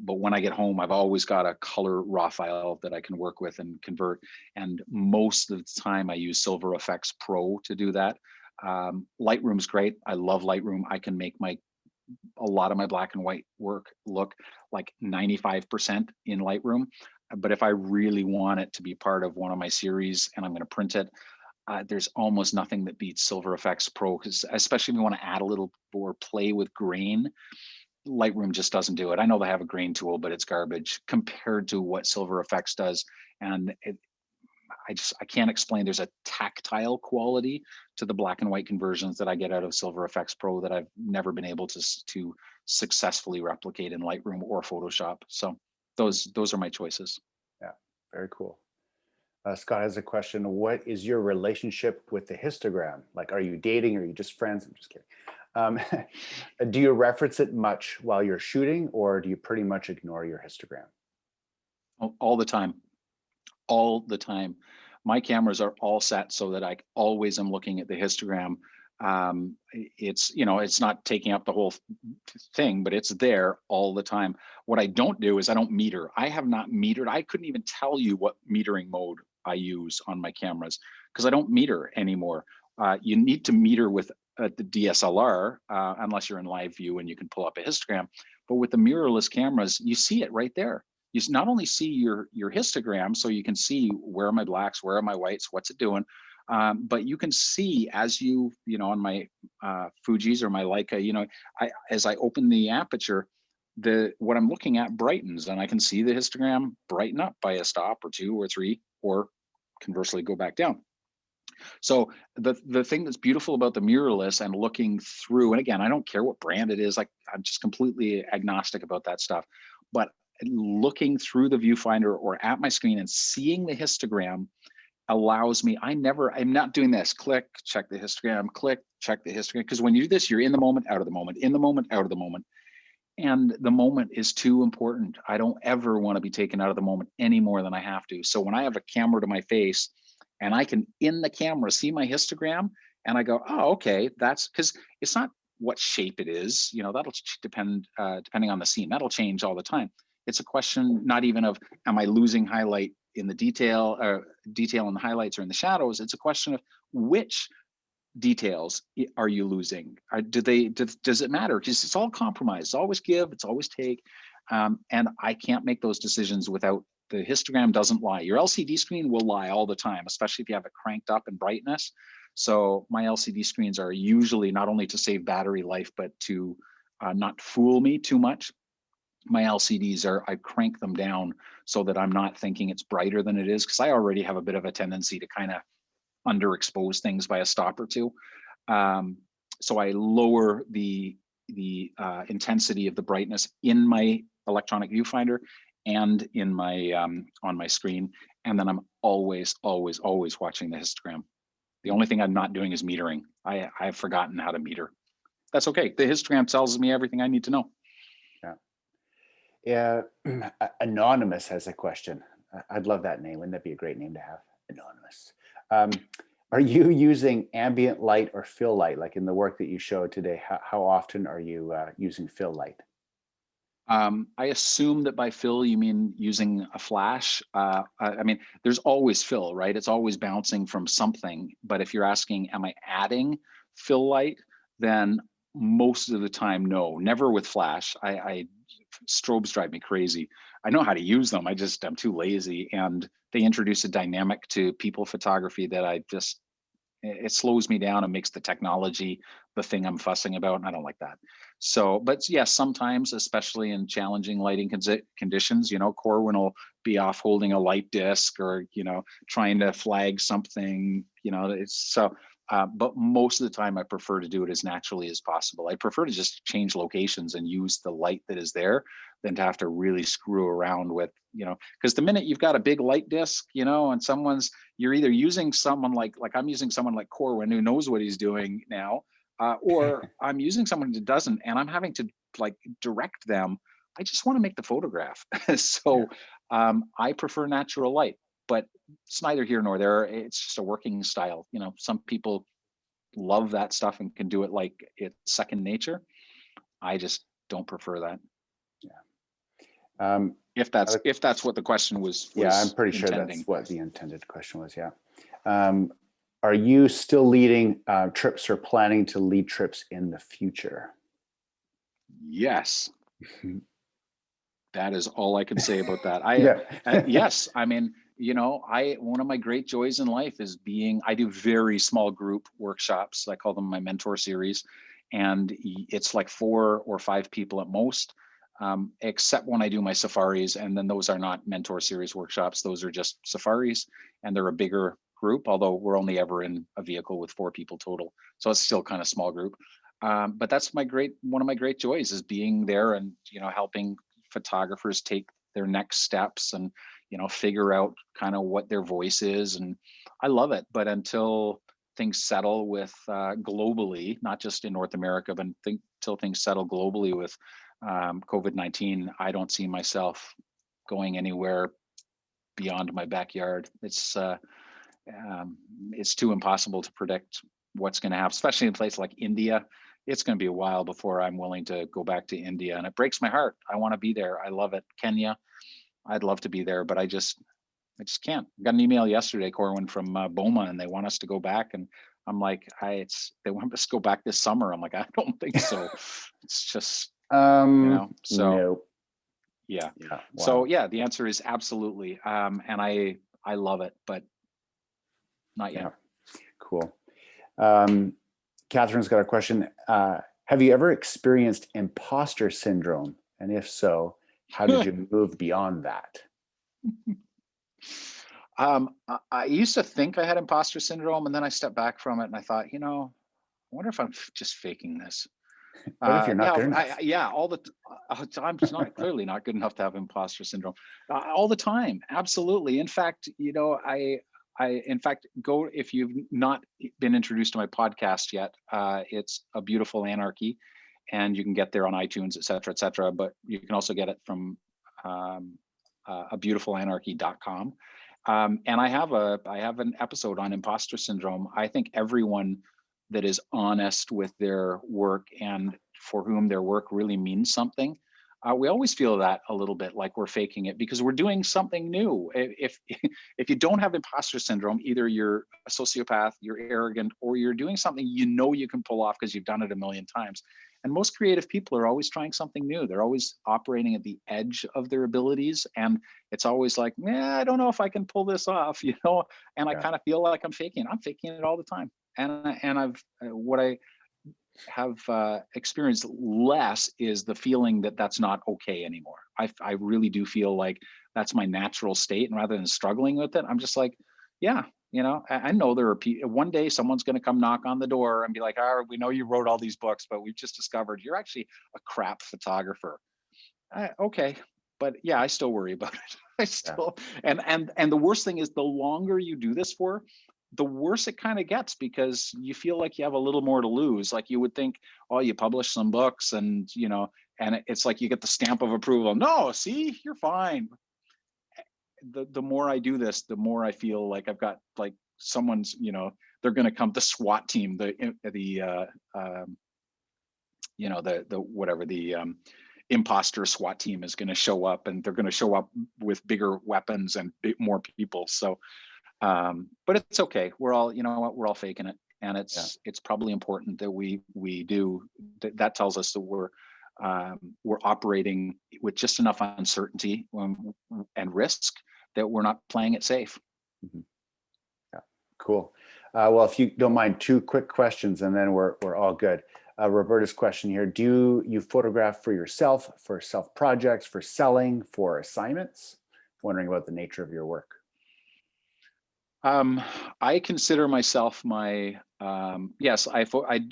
But when I get home, I've always got a color RAW file that I can work with and convert. And most of the time I use Silver Effects Pro to do that. Lightroom's great. I love Lightroom. I can make a lot of my black and white work look like 95% in Lightroom. But if I really want it to be part of one of my series and I'm going to print it, there's almost nothing that beats Silver Effects Pro, because especially if you want to add a little or play with grain, Lightroom just doesn't do it. I know they have a grain tool, but it's garbage compared to what Silver Effects does. And I can't explain. There's a tactile quality to the black and white conversions that I get out of Silver Effects Pro that I've never been able to successfully replicate in Lightroom or Photoshop. So those are my choices. Yeah, very cool. Scott has a question. What is your relationship with the histogram? Like, are you dating? Or are you just friends? I'm just kidding. Do you reference it much while you're shooting, or do you pretty much ignore your histogram? All the time. All the time. My cameras are all set so that I always am looking at the histogram. It's not taking up the whole thing, but it's there all the time. What I don't do is I don't meter. I have not metered. I couldn't even tell you what metering mode I use on my cameras because I don't meter anymore. You need to meter with the DSLR unless you're in live view and you can pull up a histogram. But with the mirrorless cameras, you see it right there. You not only see your histogram, so you can see where are my blacks, where are my whites, what's it doing, but you can see as on my Fujis or my Leica, as I open the aperture, what I'm looking at brightens, and I can see the histogram brighten up by a stop or two or three, or conversely go back down. So the thing that's beautiful about the mirrorless and looking through, and again, I don't care what brand it is, like I'm just completely agnostic about that stuff, but looking through the viewfinder or at my screen and seeing the histogram allows me, I'm not doing this, click, check the histogram, click, check the histogram. Because when you do this, you're in the moment, out of the moment, in the moment, out of the moment. And the moment is too important. I don't ever want to be taken out of the moment any more than I have to. So when I have a camera to my face and I can, in the camera, see my histogram and I go, oh, okay, that's because it's not what shape it is, that'll depend, depending on the scene, that'll change all the time. It's a question not even of, am I losing highlight in the detail in the highlights or in the shadows? It's a question of which details are you losing? Does it matter? Because it's all compromise. It's always give, it's always take. And I can't make those decisions without the histogram doesn't lie. Your LCD screen will lie all the time, especially if you have it cranked up in brightness. So my LCD screens are usually not only to save battery life, but to not fool me too much. My LCDs I crank them down so that I'm not thinking it's brighter than it is, because I already have a bit of a tendency to kind of underexpose things by a stop or two. So I lower the intensity of the brightness in my electronic viewfinder and in my on my screen, and then I'm always watching the histogram. The only thing I'm not doing is metering. I've forgotten how to meter. That's okay. The histogram tells me everything I need to know. Yeah. Anonymous has a question. I'd love that name. Wouldn't that be a great name to have? Anonymous. Are you using ambient light or fill light? Like in the work that you showed today, how often are you using fill light? I assume that by fill, you mean using a flash. I mean, there's always fill, right? It's always bouncing from something. But if you're asking, am I adding fill light? Then most of the time, no, never with flash. Strobes drive me crazy. I know how to use them. I'm too lazy. And they introduce a dynamic to people photography that it slows me down and makes the technology the thing I'm fussing about. And I don't like that. So, but yes, sometimes, especially in challenging lighting conditions, Corwin will be off holding a light disc or, trying to flag something, but most of the time I prefer to do it as naturally as possible. I prefer to just change locations and use the light that is there than to have to really screw around with, because the minute you've got a big light disc, and you're either using someone like I'm using someone like Corwin who knows what he's doing now, or I'm using someone that doesn't, and I'm having to like direct them. I just want to make the photograph. So I prefer natural light, but it's neither here nor there. It's just a working style. You know, some people love that stuff and can do it like it's second nature. I just don't prefer that. Um, If that's what the question was yeah, I'm pretty sure intending. that's what the intended question was. Yeah. Are you still leading trips or planning to lead trips in the future? Yes. That is all I can say about that. Yeah. Yes, I mean, you know, one of my great joys in life is I do very small group workshops. I call them my mentor series, and it's like 4 or 5 people at most, except when I do my safaris, and then those are not mentor series workshops. Those are just safaris, and they're a bigger group. Although we're only ever in a vehicle with 4 people total, so it's still kind of small group. But that's one of my great joys is being there and, you know, helping photographers take their next steps and, you know, figure out kind of what their voice is. And I love it. But until things settle with globally, not just in North America, but until things settle globally with COVID-19, I don't see myself going anywhere beyond my backyard. It's too impossible to predict what's going to happen, especially in a place like India. It's going to be a while before I'm willing to go back to India, and it breaks my heart. I want to be there. I love it. Kenya, I'd love to be there, but I just can't. I got an email yesterday, Corwin, from BOMA, and they want us to go back, and I'm like, they want us to go back this summer. I'm like, I don't think so. It's just, you know, so no. yeah. Wow. So yeah, the answer is absolutely. And I love it, but not yet. Yeah. Cool. Catherine's got a question. Have you ever experienced imposter syndrome? And if so, how did you move beyond that? I used to think I had imposter syndrome, and then I stepped back from it and I thought, you know, I wonder if I'm just faking this. What if you're not good enough? All the I'm not clearly not good enough to have imposter syndrome. All the time, absolutely. In fact, you know, I in fact go if you've not been introduced to my podcast yet. It's A Beautiful Anarchy, and you can get there on iTunes, et cetera, et cetera. But you can also get it from abeautifulanarchy.com. And I have an episode on imposter syndrome. I think everyone that is honest with their work and for whom their work really means something, we always feel that a little bit like we're faking it because we're doing something new. If you don't have imposter syndrome, either you're a sociopath, you're arrogant, or you're doing something you know you can pull off because you've done it a million times. And most creative people are always trying something new. They're always operating at the edge of their abilities. And it's always like, I don't know if I can pull this off, you know? And I kind of feel like I'm faking it all the time. And what I have experienced less is the feeling that that's not okay anymore. I really do feel like that's my natural state. And rather than struggling with it, I'm just like, yeah, you know, I know there are people, one day someone's going to come knock on the door and be like, we know you wrote all these books, but we've just discovered you're actually a crap photographer. Okay. But yeah, I still worry about it. I still, and the worst thing is the longer you do this for, the worse it kind of gets because you feel like you have a little more to lose. Like you would think, oh, you publish some books and, you know, and it's like you get the stamp of approval. No, see, you're fine. The more I do this, the more I feel like I've got like someone's, you know, they're going to come, the SWAT team, imposter SWAT team is going to show up, and they're going to show up with bigger weapons and more people. So, but it's okay. We're all, you know what, we're all faking it. And it's probably important that we do that tells us that we're operating with just enough uncertainty and risk that we're not playing it safe. Mm-hmm. Yeah, cool. Well, if you don't mind, 2 quick questions, and then we're all good. Roberta's question here: do you photograph for yourself, for self projects, for selling, for assignments? Wondering about the nature of your work. I consider myself yes, I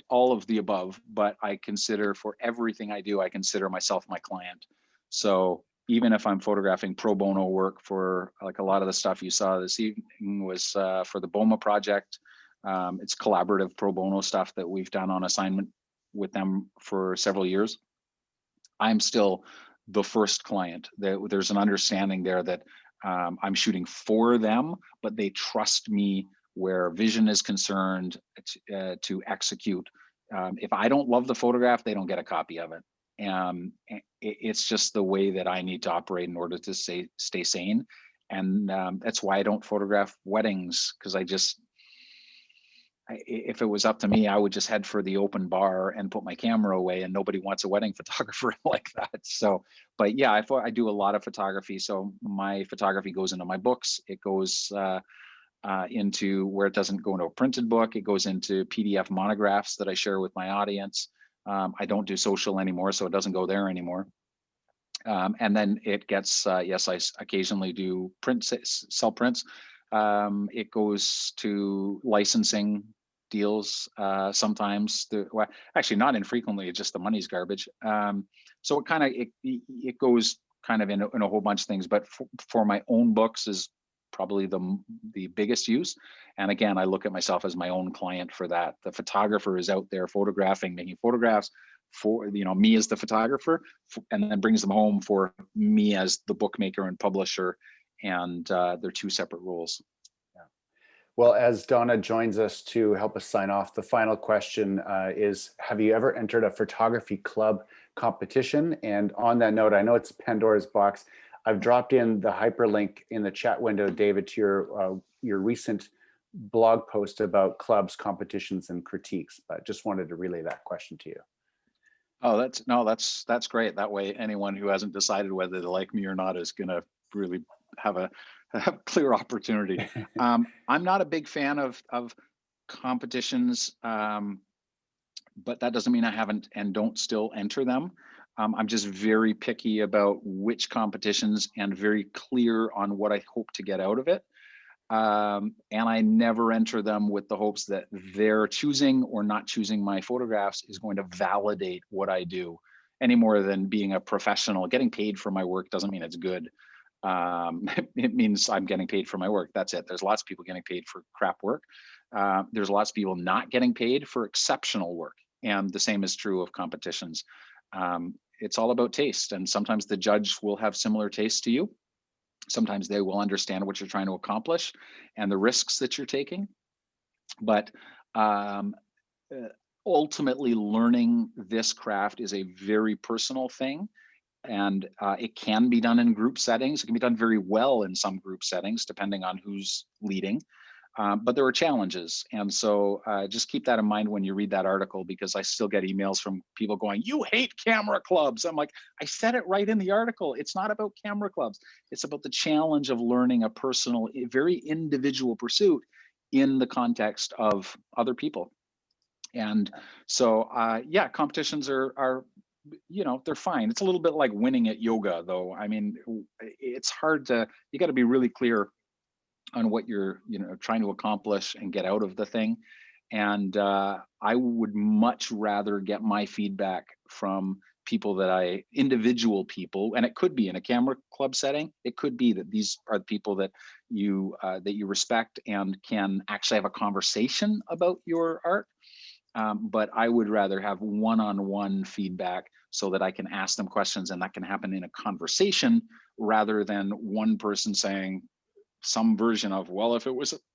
all of the above, but I consider for everything I do, I consider myself my client. So even if I'm photographing pro bono work for like a lot of the stuff you saw this evening was for the BOMA project, It's collaborative pro bono stuff that we've done on assignment with them for several years. I'm still the first client. There's an understanding there that I'm shooting for them, but they trust me where vision is concerned to execute. If I don't love the photograph, they don't get a copy of it. It's just the way that I need to operate in order to stay sane. And that's why I don't photograph weddings, because if it was up to me, I would just head for the open bar and put my camera away, and nobody wants a wedding photographer like that. So, but yeah, I do a lot of photography. So my photography goes into my books. It goes into where it doesn't go into a printed book. It goes into PDF monographs that I share with my audience. I don't do social anymore, so it doesn't go there anymore. And then it gets, yes, I occasionally do sell prints. It goes to licensing deals sometimes. Well, actually, not infrequently. It's just the money's garbage. So it kind of it goes kind of in a whole bunch of things. But for my own books is probably the biggest use. And again, I look at myself as my own client for that. The photographer is out there photographing, making photographs for me as the photographer, and then brings them home for me as the bookmaker and publisher. And they're two separate roles. Well, as Donna joins us to help us sign off, the final question is, have you ever entered a photography club competition? And on that note, I know it's Pandora's box. I've dropped in the hyperlink in the chat window, David, to your recent blog post about clubs, competitions, and critiques. But just wanted to relay that question to you. Oh, that's great. That way, anyone who hasn't decided whether they like me or not is going to really have a clear opportunity. I'm not a big fan of competitions, but that doesn't mean I haven't and don't still enter them. I'm just very picky about which competitions and very clear on what I hope to get out of it. And I never enter them with the hopes that their choosing or not choosing my photographs is going to validate what I do, any more than being a professional. Getting paid for my work doesn't mean it's good. It means I'm getting paid for my work. That's it. There's lots of people getting paid for crap work. There's lots of people not getting paid for exceptional work. And the same is true of competitions. It's all about taste. And sometimes the judge will have similar taste to you. Sometimes they will understand what you're trying to accomplish and the risks that you're taking. But ultimately, learning this craft is a very personal thing. And it can be done in group settings. It can be done very well in some group settings, depending on who's leading. But there are challenges. And so just keep that in mind when you read that article, because I still get emails from people going, "You hate camera clubs." I'm like, I said it right in the article. It's not about camera clubs. It's about the challenge of learning a personal, very individual pursuit in the context of other people. And so, yeah, competitions are they're fine. It's a little bit like winning at yoga, though. I mean, it's hard you got to be really clear on what you're trying to accomplish and get out of the thing. And I would much rather get my feedback from individual people, and it could be in a camera club setting. It could be that these are the people that you respect and can actually have a conversation about your art. But I would rather have one-on-one feedback so that I can ask them questions, and that can happen in a conversation rather than one person saying some version of, well,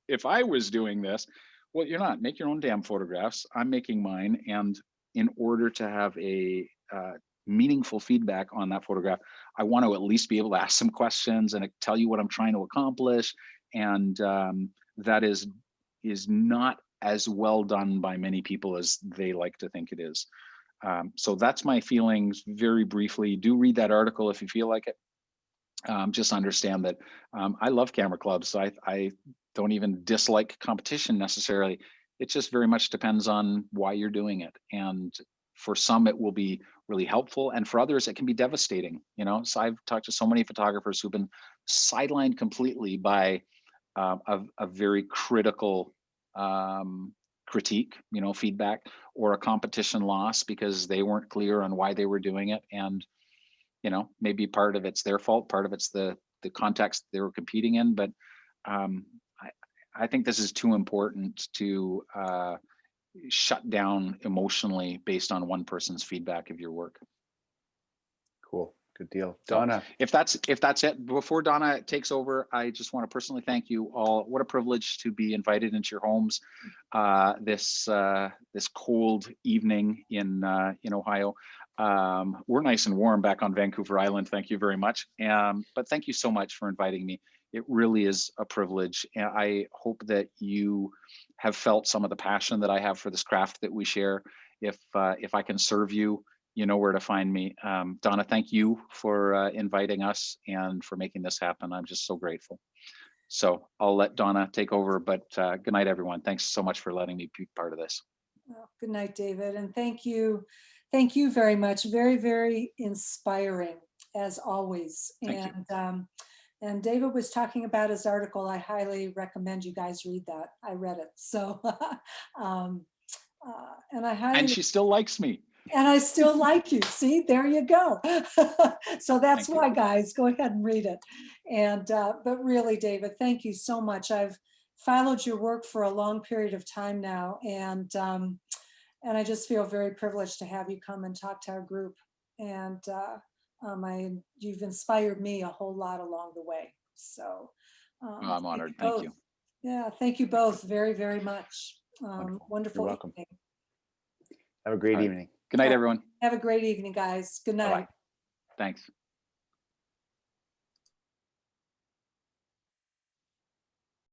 if I was doing this. Well, you're not. Make your own damn photographs. I'm making mine. And in order to have a meaningful feedback on that photograph, I want to at least be able to ask some questions and tell you what I'm trying to accomplish. And that is not as well done by many people as they like to think it is. So that's my feelings very briefly. Do read that article if you feel like it. Just understand that I love camera clubs. So I don't even dislike competition necessarily. It just very much depends on why you're doing it. And for some, it will be really helpful. And for others, it can be devastating. So I've talked to so many photographers who've been sidelined completely by a very critical critique, feedback, or a competition loss because they weren't clear on why they were doing it. And maybe part of it's their fault, part of it's the context they were competing in. But I think this is too important to shut down emotionally based on one person's feedback of your work. Cool. Good deal. So Donna. if that's it, before Donna takes over, I just want to personally thank you all. What a privilege to be invited into your homes this cold evening in Ohio. We're nice and warm back on Vancouver Island. Thank you very much. But thank you so much for inviting me. It really is a privilege. And I hope that you have felt some of the passion that I have for this craft that we share. If I can serve you, you know where to find me. Donna, thank you for inviting us and for making this happen. I'm just so grateful. So I'll let Donna take over, but good night, everyone. Thanks so much for letting me be part of this. Well, good night, David. And thank you. Thank you very much. Very, very inspiring as always. Thank you. And David was talking about his article. I highly recommend you guys read that. I read it. So, and I highly. And she still likes me. And I still like you. See, there you go. So that's why, guys, go ahead and read it. And but really, David, thank you so much. I've followed your work for a long period of time now, and I just feel very privileged to have you come and talk to our group. And you've inspired me a whole lot along the way. So I'm honored. Thank you. Yeah, thank you both very, very much. Wonderful. You're welcome. Evening. Have a great evening. Good night, everyone. Have a great evening, guys. Good night. Bye-bye. Thanks.